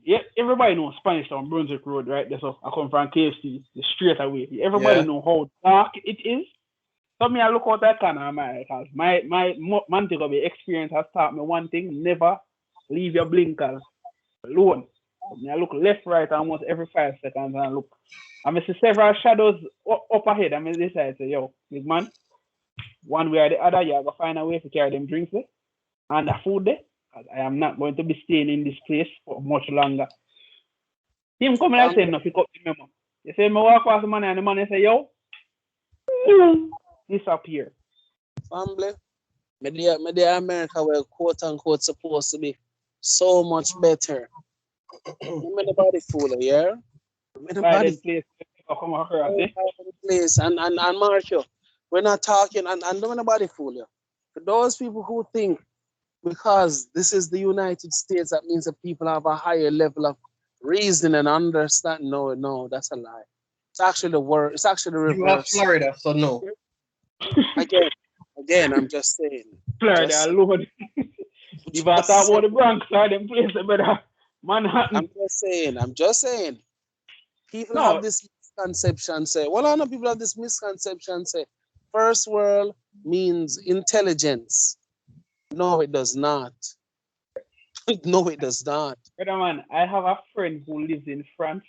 yeah, everybody knows Spanish Town, Brunswick Road, right? That's how I come from KFC, the straight away. Everybody
Yeah.
know how dark it is. So me, I look out that corner of my eye, cause my man take of the experience has taught me one thing: never leave your blinkers alone. So me, I look left, right, almost every 5 seconds, and I look. I see several shadows up ahead. I decide, say, yo, big man, one way or the other, you have to find a way to carry them drinks there and the food there. Cause I am not going to be staying in this place for much longer. Him come and say,
Family,
no, pick up the memo. You say, me walk past the man, and the man say, yo, disappear.
family. Me the America where quote unquote supposed to be so much better. Me the body fool, yeah? Me the body
Guided place to come across,
all
eh?
over the place. And Marshall, we're not talking and don't nobody fool you. For those people who think because this is the United States, that means that people have a higher level of reason and understanding. No, no, that's a lie. It's actually the word. It's actually the
You have
reverse.
Florida, so no.
Again, again, I'm just saying.
Florida
Just,
alone. If I
just
talk about
saying.
the Bronx or them place better
I'm
Manhattan.
just saying. I'm just saying. People have
No,
this misconception. Say, well, I know people have this misconception. Say, first world means intelligence. No, it does not. No, it does not.
brother man, I have a friend who lives in France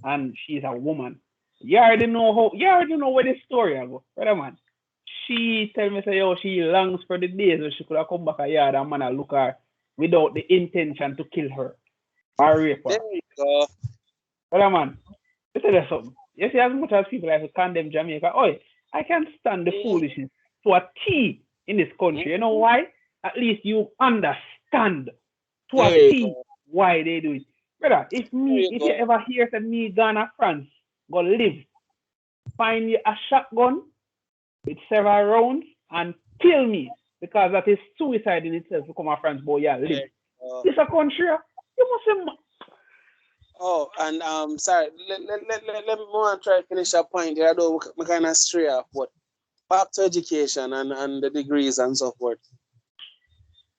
and she's a woman. You already know where the story I go. Brother man. She tell me say yo she longs for the days when she could have come back a yard and man a look her without the intention to kill her or rape
There
her.
you go.
Brother man, let me tell you something. You see, as much as people like to condemn Jamaica, oh, I can stand the
Mm,
foolishness to a T in this country. You know
mm,
why? At least you understand to a
there you
T
go.
why they do it. Brother,
There you
if you
go.
ever hear that me gonna France, go live, find you a shotgun with several rounds and kill me because that is suicide in itself to come to France, boy, yeah,
There
live.
you go.
This a country, you must say,
Oh, and sorry, let me want to try to finish that point here. I know we kind of stray off, but back to education and the degrees and so forth.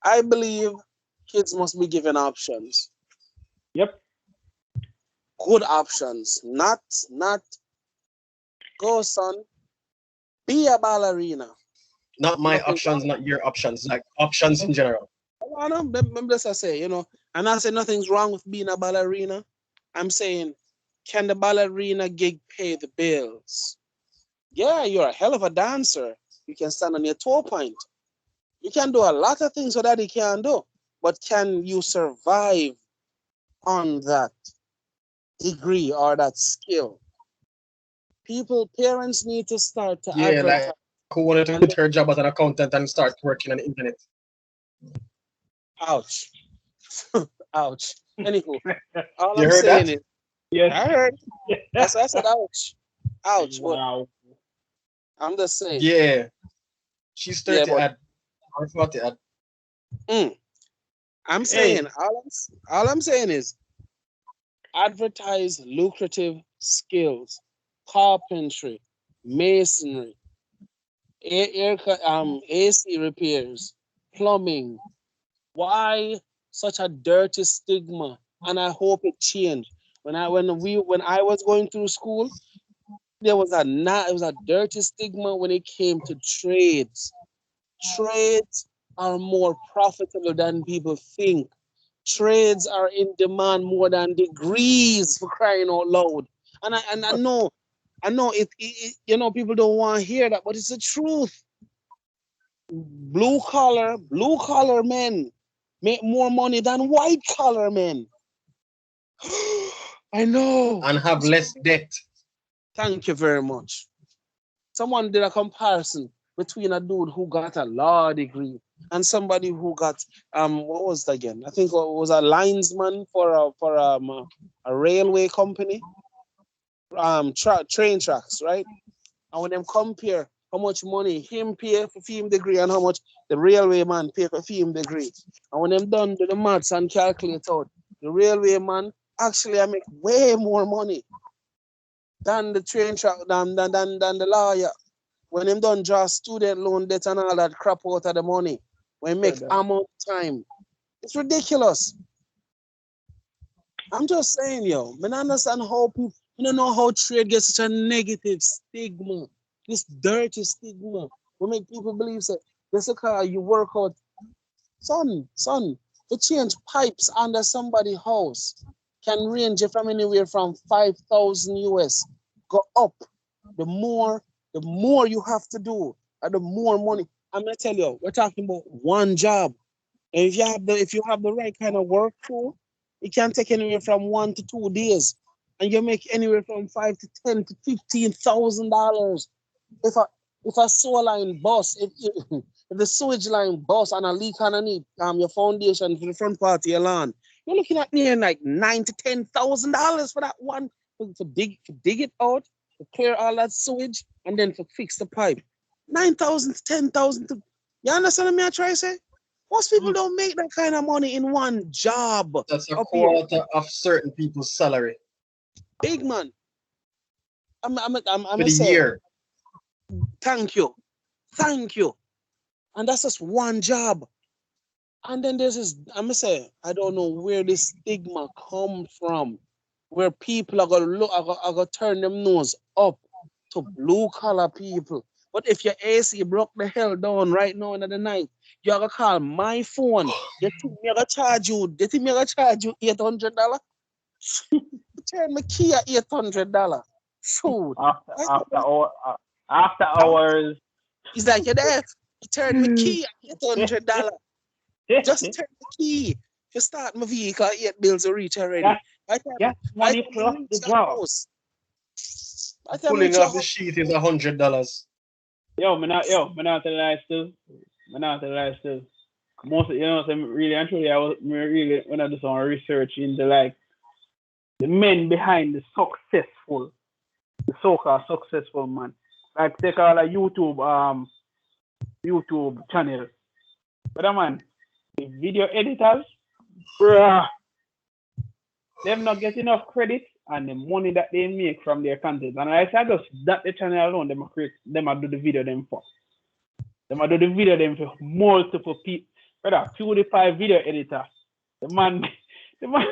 I believe kids must be given options,
yep,
good options, not go son, be a ballerina.
Not my
Nothing
options,
wrong.
not your options, like options in general.
I know, remember this I say, and I say nothing's wrong with being a ballerina. I'm saying, can the ballerina gig pay the bills? Yeah, you're a hell of a dancer. You can stand on your toe point. You can do a lot of things that he can do. But can you survive on that degree or that skill? Parents need to start to
Yeah,
advertise.
like who wanted to
And
quit her job as an accountant and start working on the internet.
ouch, ouch. Anywho, all
You
I'm
heard
saying
that?
is,
yes.
I heard. That's why I said ouch, ouch. But
Wow.
I'm just saying,
Yeah. She's
yeah.
30
But
at or 40 at.
mm, I'm saying
Hey,
all I'm saying is advertise lucrative skills, carpentry, masonry, AC repairs, plumbing. Why such a dirty stigma? And I hope it changed. When I was going through school, it was a dirty stigma when it came to trades. Trades are more profitable than people think. Trades are in demand more than degrees, for crying out loud. And I know people don't want to hear that, but it's the truth. Blue collar men make more money than white collar men. I know.
And have less debt.
Thank you very much. Someone did a comparison between a dude who got a law degree and somebody who got what was it again? I think it was a linesman a railway company, train tracks, right? And when them compare how much money him pay for film degree and how much the railway man pay for film degree. And when them done do the maths and calculate out, the railway man actually I make way more money than the train track than the lawyer. When him done draw student loan debt and all that crap out of the money, when make
Brother.
amount of time. It's ridiculous. I'm just saying, yo, I understand how people, you don't know how trade gets such a negative stigma, this dirty stigma. We make people believe that this is how you work out. Son, to change pipes under somebody's house can range from anywhere from 5,000 US, go up. The more you have to do, and the more money. I'm gonna tell you, we're talking about one job. And if you have the right kind of work crew, it can take anywhere from 1 to 2 days, and you make anywhere from 5 to 10 to $15,000. If a sewer line bust, if the sewage line bust and a leak underneath your foundation for the front part of your lawn, you're looking at near like $9 to $10,000 for that one to dig it out, to clear all that sewage, and then to fix the pipe. 9,000 to 10,000 to you understand what me I try to say? Most people don't make that kind of money in one job
That's a
up here.
quarter of certain people's salary
Big man. I'm
for
gonna
the
say
year.
thank you. Thank you. And that's just one job. And then there's this, I'm gonna say, I don't know where this stigma come from, where people are gonna look, are gonna turn them nose up to blue collar people. But if your AC broke the hell down right now in the night, you're gonna call my phone. You think me gonna charge you? You think me gonna charge you $800? Turn my key at $800. Shoot.
After
I
after
said,
hour, after hours.
he's like, you're deaf. You turn my key at $800. Just turn the key. To start my vehicle, 8 bills will reach already.
That's
By the time,
that's
by the
money
time I
plus the
reach your
job.
house, by the time I
Pulling
reach your
off the
house,
sheet is $100.
Me not tell lie still. Me not tell lie still. Most really and truly me really when I do some research into like the men behind the successful, the so-called successful man. Like take all a YouTube channel. But man, the video editors, bruh, them not get enough credit and the money that they make from their content. And I said just that the channel alone, them create them do the video them for. Them do the video them for multiple people. Brother, PewDiePie video editor. The man the man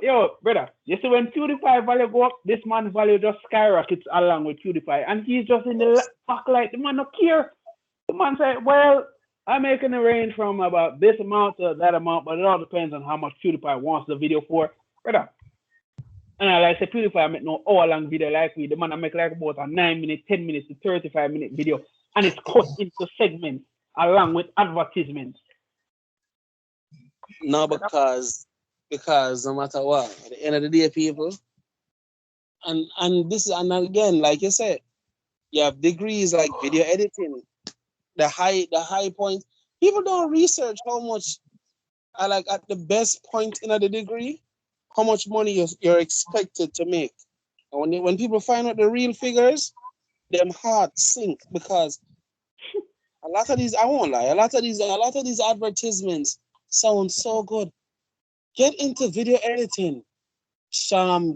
yo, brother, you see when PewDiePie value go up, this man's value just skyrockets along with PewDiePie. And he's just in the back like the man don't care. The man say, well, I'm making a range from about this amount to that amount, but it all depends on how much PewDiePie wants the video for. Brother. And I like say PewDiePie I make no hour long video like me. The man I make like about a 9 minute, 10 minutes to 35-minute video. And it's cut into segments along with advertisements.
no, because no matter what, at the end of the day, people, and this and again, like you said, you have degrees like video editing, the high point. People don't research how much I like at the best point in the degree, how much money you're expected to make. And when people find out the real figures, them hearts sink because a lot of these, I won't lie, a lot of these advertisements sound so good. Get into video editing, camera,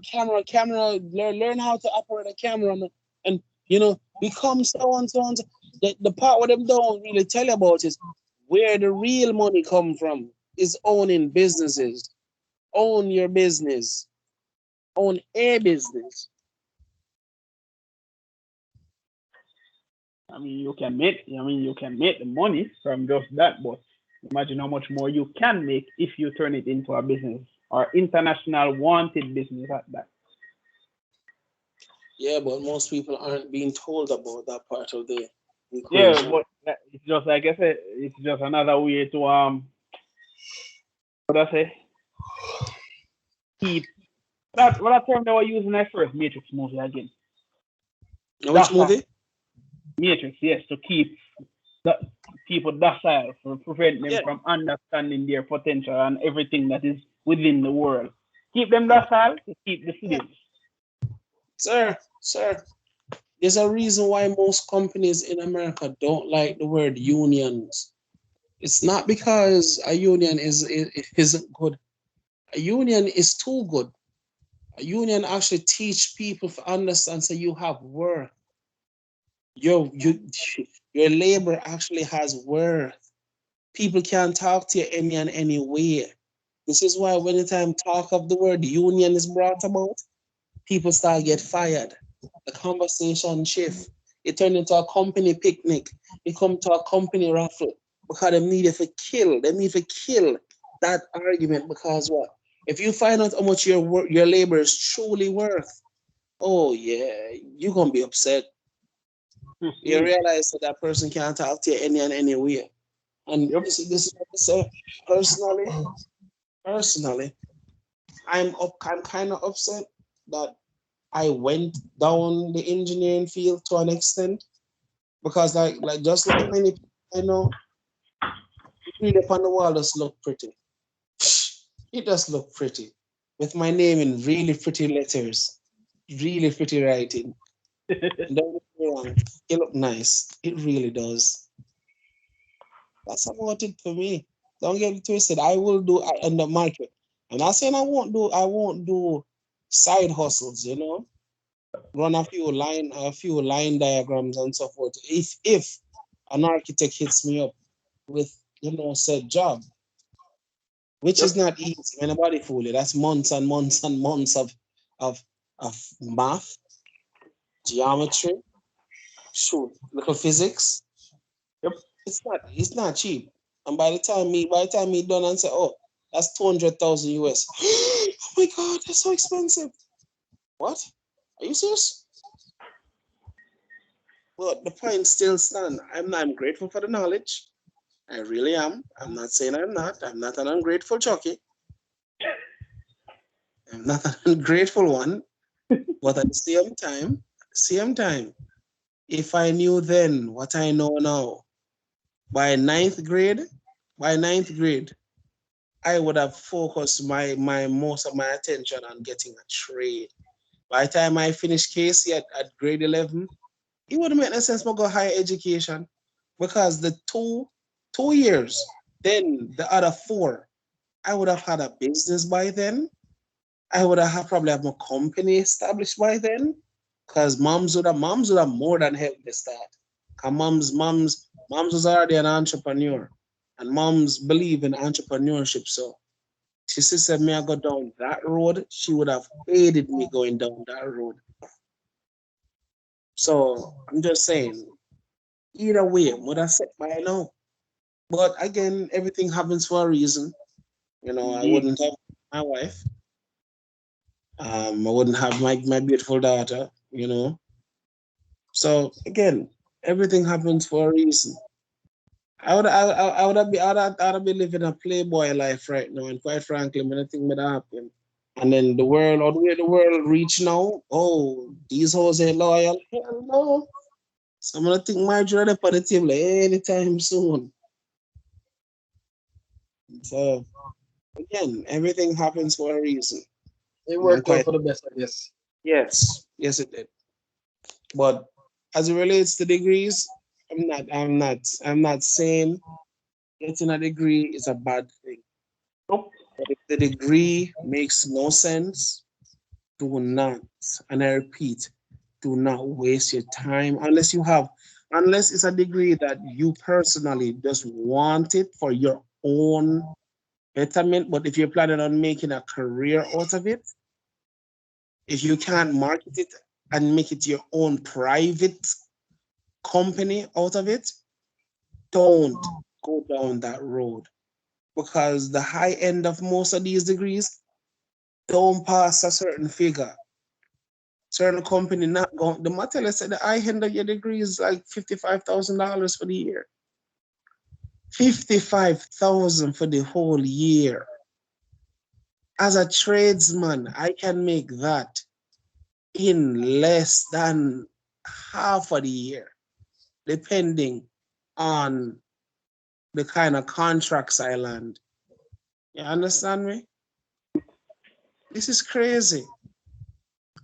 learn how to operate a camera, and become so and so and so. The part what them don't really tell you about is where the real money come from is owning businesses. Own your business. Own a business.
You can make the money from just that, but imagine how much more you can make if you turn it into a business or international wanted business at that.
Yeah, but most people aren't being told about that part of the
Yeah,
equation.
but it's just like I said, it's just another way to what I say, keep what term they were using at first, matrix movie again.
Now, which
Docile
movie?
matrix, yes, to keep the people docile, to prevent them
Yeah,
from understanding their potential and everything that is within the world. Keep them docile to keep the
yeah,
citizens.
sir, sir. There's a reason why most companies in America don't like the word unions. It's not because a union isn't good. A union is too good. A union actually teach people to understand so you have worth. Your labor actually has worth. People can talk to you any and any way. This is why when the time talk of the word union is brought about, people start get fired. The conversation shift. It turned into a company picnic. It come to a company raffle because they need to kill. They need to kill that argument because what? If you find out how much your labor is truly worth, oh yeah, you're gonna be upset. You
Mhm.
realize that that person can't talk to you any and any way. And
Yep.
this is what I say. Personally, I'm kind of upset that I went down the engineering field to an extent because just like many people I know, read up on the wall just look pretty. It does look pretty. With my name in really pretty letters, really pretty writing. And don't get me wrong, it look nice. It really does. That's about it for me. Don't get it twisted. I will do in the market. I'm not saying I won't do side hustles, run a few line diagrams and so forth. If an architect hits me up with said job, which is
Yep.
not easy. When nobody fool you, that's months and months and months of of math, geometry, shoot, little physics.
Yep.
It's not cheap. And by the time me done and say, oh, that's 200,000 US. Oh my God, that's so expensive. What? Are you serious? Well, the point still stands. I'm grateful for the knowledge. I really am. I'm not saying I'm not. I'm not an ungrateful jockey. I'm not an ungrateful one. But at the same time, if I knew then what I know now, by ninth grade, by ninth grade, I would have focused my most of my attention on getting a trade. By the time I finished KC at grade 11, it wouldn't make no sense to go higher education because the two years, then the other four, I would have had a business by then. I would have probably have my company established by then. Because moms would have more than helped me start. Cause moms was already an entrepreneur. And moms believe in entrepreneurship. So she said me I go down that road, she would have aided me going down that road. So I'm just saying, either way, would have set by now. But again, everything happens for a reason. I
Indeed.
wouldn't have my wife. I wouldn't have my beautiful daughter. So again, everything happens for a reason. I would have been living a playboy life right now, and quite frankly, anything would happen. And then the world, or the way the world reach now, oh, these hoes ain't loyal. Hell no. So I'm gonna think Marjorie up on the table anytime soon. So again, everything happens for a reason.
It
And I'm
worked out
quite
for the best, I guess.
yes, it did. But as it relates to degrees, I'm not saying getting a degree is a bad thing.
Nope.
But if the degree makes no sense, do not, and I repeat, do not waste your time unless it's a degree that you personally just want it for your own betterment. But if you're planning on making a career out of it, if you can't market it and make it your own private company out of it, don't go down that road because the high end of most of these degrees don't pass a certain figure. Certain company not going. The material said the high end of your degree is like $55,000 for the year. 55,000 for the whole year. As a tradesman, I can make that in less than half of the year, depending on the kind of contracts I land. You understand me? This is crazy.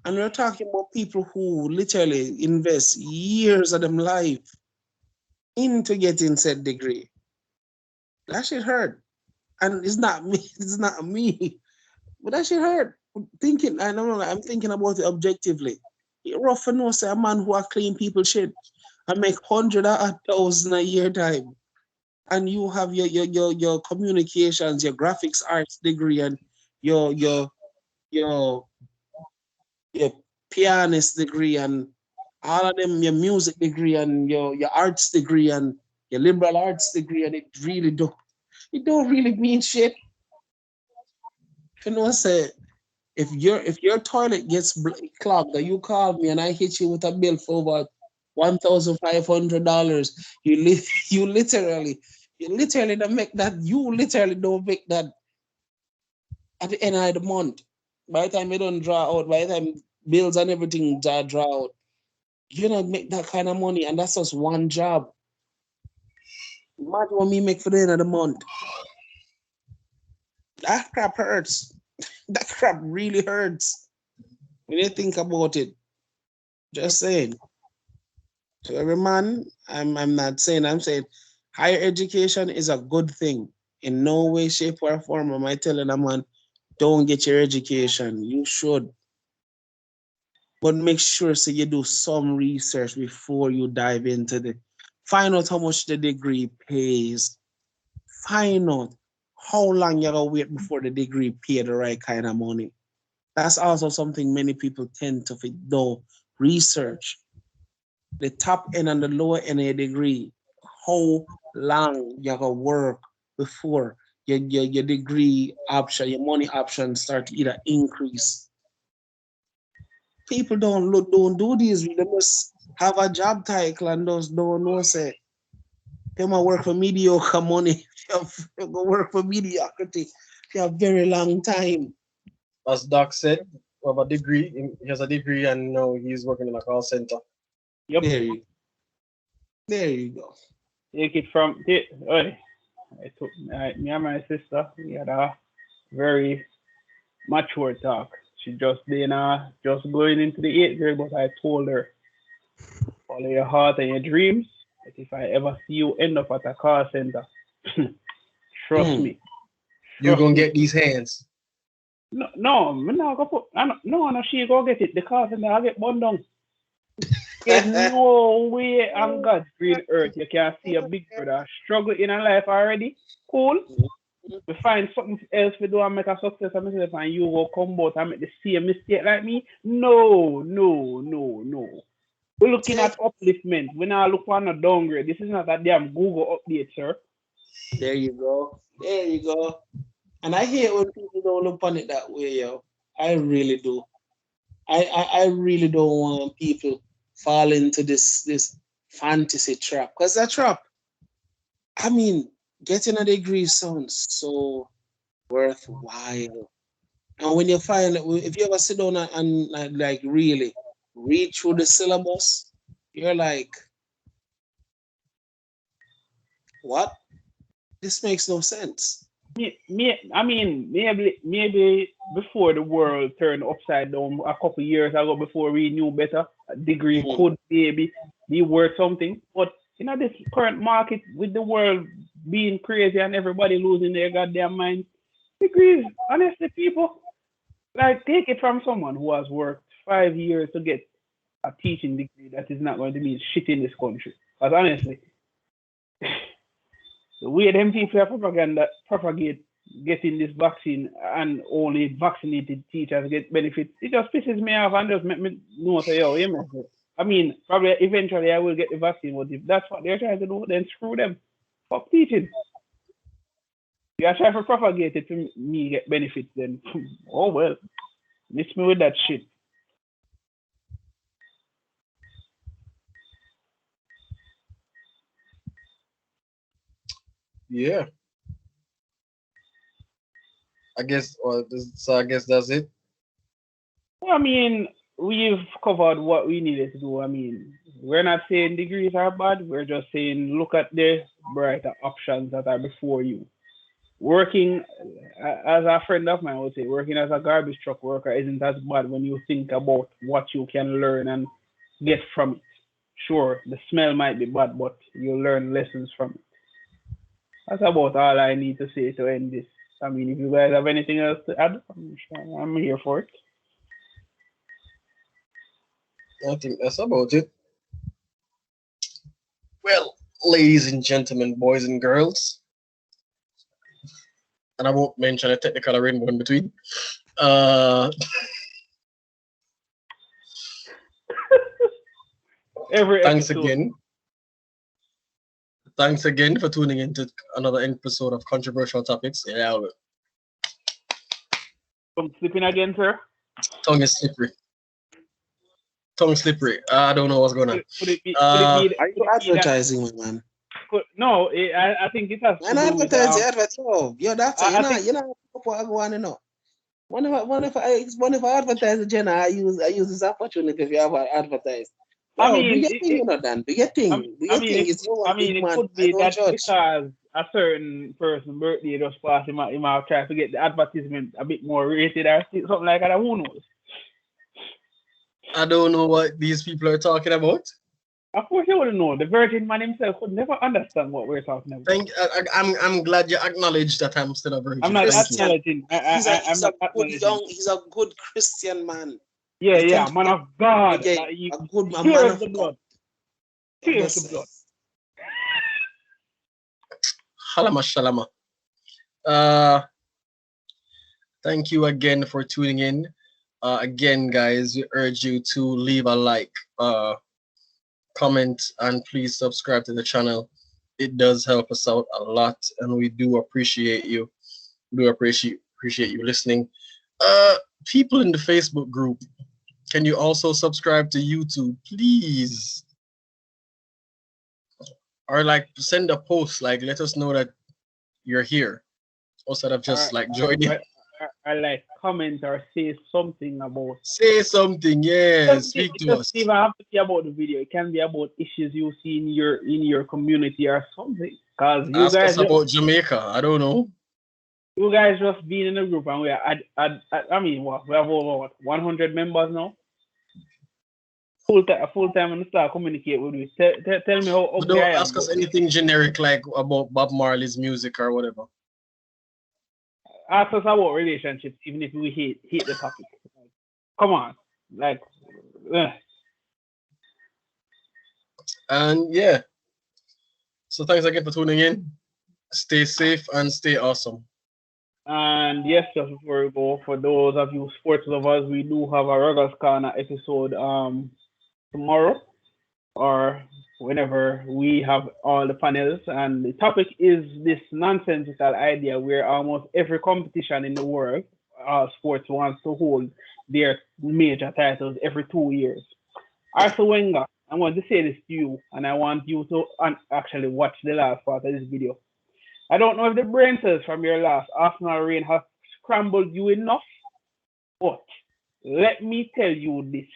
And we're talking about people who literally invest years of them life into getting said degree. That shit hurt. And it's not me, it's not me. But that shit hurt. Thinking, I don't know, I'm thinking about it objectively. It rough for no say a man who are clean people shit and make hundred or a thousand a year time. And you have your communications, your graphics arts degree and your your your your pianist degree and all of them your music degree and your arts degree and your liberal arts degree and it don't really mean shit. You know say if your toilet gets clogged and you call me and I hit you with a bill for over $1,500, you literally don't make that. You literally don't make that at the end of the month. By the time you don't draw out, by the time bills and everything draw out, you don't make that kind of money, and that's just one job. Imagine what me make for the end of the month. That crap hurts. That crap really hurts when you think about it. Just saying. To every man, I'm not saying, I'm saying higher education is a good thing. In no way, shape, or form am I telling a man, don't get your education. You should. But make sure so you do some research before you dive into the find out how much the degree pays. Find out how long you gotta wait before the degree pay the right kind of money. That's also something many people tend to do. Research the top end and the lower end of your degree, how long you gotta work before your degree option, your money options start to either increase. People don't do these. They must have a job title and those don't know say they might work for mediocre money. You go work for mediocrity for a very long time.
As Doc said, we have a degree. He has a degree, and now he's working in a call center.
Yep.
There you go.
Take it from oi, I took me and my sister. We had a very mature talk. She just been just going into the eighth grade, but I told her follow your heart and your dreams. But if I ever see you end up at a call center, trust
Mm.
me,
You're
trust
gonna
me.
get these hands.
No, no, me not go put. No, she go get it. The call center I get burned down. There's no way on God's green earth you can see a big brother struggle in a life already. Cool. We find something else we do and make a success of myself and you will come out and make the same mistake like me. No, no, no, no. We're looking
Take
at upliftment. We're not looking for a downgrade. This is not a damn Google update, sir.
There you go. There you go. And I hate when people don't look on it that way, yo. I really do. I really don't want people fall into this fantasy trap. Because that trap, I mean, getting a degree sounds so worthwhile. And when you find if you ever sit down and like really read through the syllabus, you're like, what? This makes no sense.
I mean, maybe before the world turned upside down a couple years ago, before we knew better, a degree
Mhm.
could maybe be worth something. But this current market with the world being crazy and everybody losing their goddamn mind, degrees, honestly, people like take it from someone who has worked 5 years to get a teaching degree that is not going to mean shit in this country. Because honestly, the way them people are propagate getting this vaccine and only vaccinated teachers get benefits, it just pisses me off and just make me know say, yo, you know, I mean, probably eventually I will get the vaccine, but if that's what they're trying to do, then screw them. Fuck teaching. You are trying to propagate it to me get benefits, then oh well, miss me with that shit.
Yeah, I guess. So I guess that's it.
Well, I mean, we've covered what we needed to do. I mean, we're not saying degrees are bad. We're just saying look at the brighter options that are before you. working as a friend of mine would say, working as a garbage truck worker isn't as bad when you think about what you can learn and get from it. Sure, the smell might be bad, but you learn lessons from it. That's about all I need to say to end this. I mean, if you guys have anything else to add, I'm here for it.
I think that's about it. Well, ladies and gentlemen, boys and girls, and I won't mention a technical rainbow in between. Uh,
Every
thanks
episode.
again. Thanks again for tuning into another episode of Controversial Topics. Yeah,
I'm sleeping again, sir.
tongue is slippery. Tongue slippery. I don't know what's going on.
Could it be? Could it
Uh,
be?
Are you
Could it be that?
advertising me, man?
No, I think it has to
Man,
do with
advertise, yo, doctor,
I think
what I want to know. One if I advertise the Jenna, I use this opportunity if you have advertised.
I
Yo, do
mean
your thing, Dan. Do your
I,
thing. Do
I
your
mean
thing.
it
It's your
I
one
mean
big
it
man.
could
I
be
don't
that
judge.
because a certain person birthday just passed, he might try to get the advertisement a bit more rated or something like that. Who knows?
I don't know what these people are talking about.
Of course, you wouldn't know. The Virgin Man himself could never understand what we're talking about.
I'm glad you acknowledge that I'm still a
I'm
virgin.
not
Thank you.
Christian.
acknowledging. I'm
He's a
not
good
acknowledging.
young. He's a good Christian man.
Yeah,
He tend
yeah,
to
man
be
of God.
yeah,
Like, he
a man
tears
of
the
God.
blood.
I'm
Tears
just
the
saying.
blood.
Halama shalama. Uh, thank you again for tuning in. Again, guys, we urge you to leave a like, comment, and please subscribe to the channel. It does help us out a lot, and we do appreciate you. We do appreciate you listening. People in the Facebook group, can you also subscribe to YouTube, please? Or like send a post, like let us know that you're here, instead of just
Or,
like joining.
or like comment or say something about.
Say something, yeah. Speak
It
to
doesn't
us.
even have to be about the video. It can be about issues you see in your community or something. Cause
Ask us about Jamaica. I don't know.
you guys just being in a group and we are I mean what we have over 100 members now. Full time and start communicate with me. Tell me how
But
ugly
don't
I am.
ask us anything generic like about Bob Marley's music or whatever.
Ask us about relationships, even if we hate the topic. Come on, like, eh.
And yeah, so thanks again for tuning in. Stay safe and stay awesome.
And yes, just before we go, for those of you sports lovers, we do have a Ruggers Corner episode tomorrow or whenever we have all the panels. And the topic is this nonsensical idea where almost every competition in the world, sports wants to hold their major titles every 2 years. Arthur Wenger, I want to say this to you, and I want you to actually watch the last part of this video. I don't know if the brain cells from your last Arsenal reign have scrambled you enough, but let me tell you this.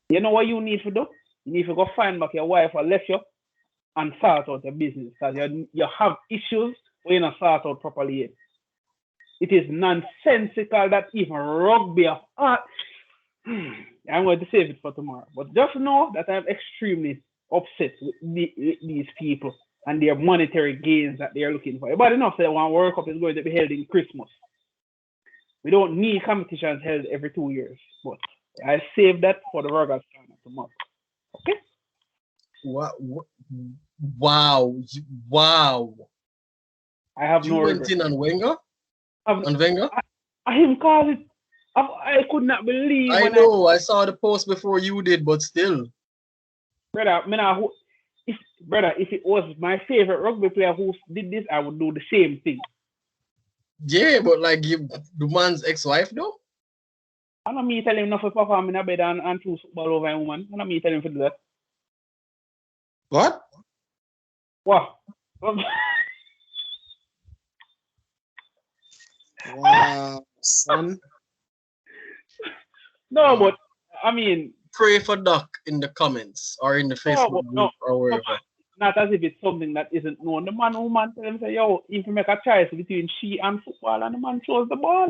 You know what you need to do? You need to go find back your wife or left you and sort out your business because you have issues when you not sort out properly yet. It is nonsensical that even rugby of art. I'm going to save it for tomorrow. But just know that I'm extremely upset with these people and their monetary gains that they are looking for. But enough that one World Cup is going to be held in Christmas. We don't need competitions held every 2 years. But I save that for the Ruggers Corner tomorrow. Okay?
Wow. Wow.
I have
You
no
went
regret.
in on Wenger?
I've,
On Wenger?
I him call it. I could not believe
I
when
know. I saw the post before you did, but still.
brother, if it was my favorite rugby player who did this, I would do the same thing.
Yeah, but like the man's ex-wife though?
I don't me tell him not to perform in a bed and choose football over a woman. I don't me tell him to do that.
What?
What?
Wow, son.
No, but I mean,
Pray for Doc in the comments or in the
no,
Facebook
but
group or
no,
wherever.
not as if it's something that isn't known. The man woman tell him say, yo, if you make a choice between she and football and the man chose the ball.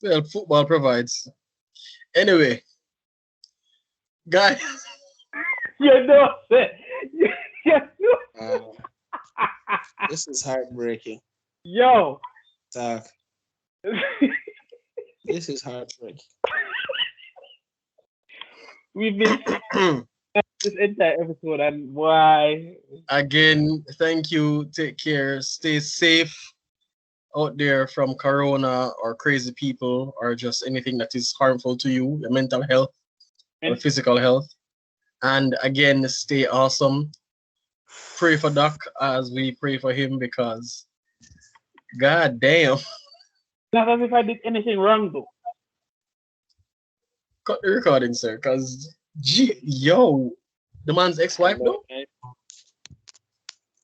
Well, football provides. Anyway, guys,
You know, you know.
This is heartbreaking.
Yo.
Talk. This is heartbreaking.
We've been this entire episode and why
again, thank you. Take care. Stay safe out there from corona or crazy people or just anything that is harmful to you, your mental health or
and
physical health. And again, stay awesome. Pray for Doc as we pray for him because god damn.
not as if I did anything wrong though.
Cut the recording, sir, because yo, the man's ex-wife though.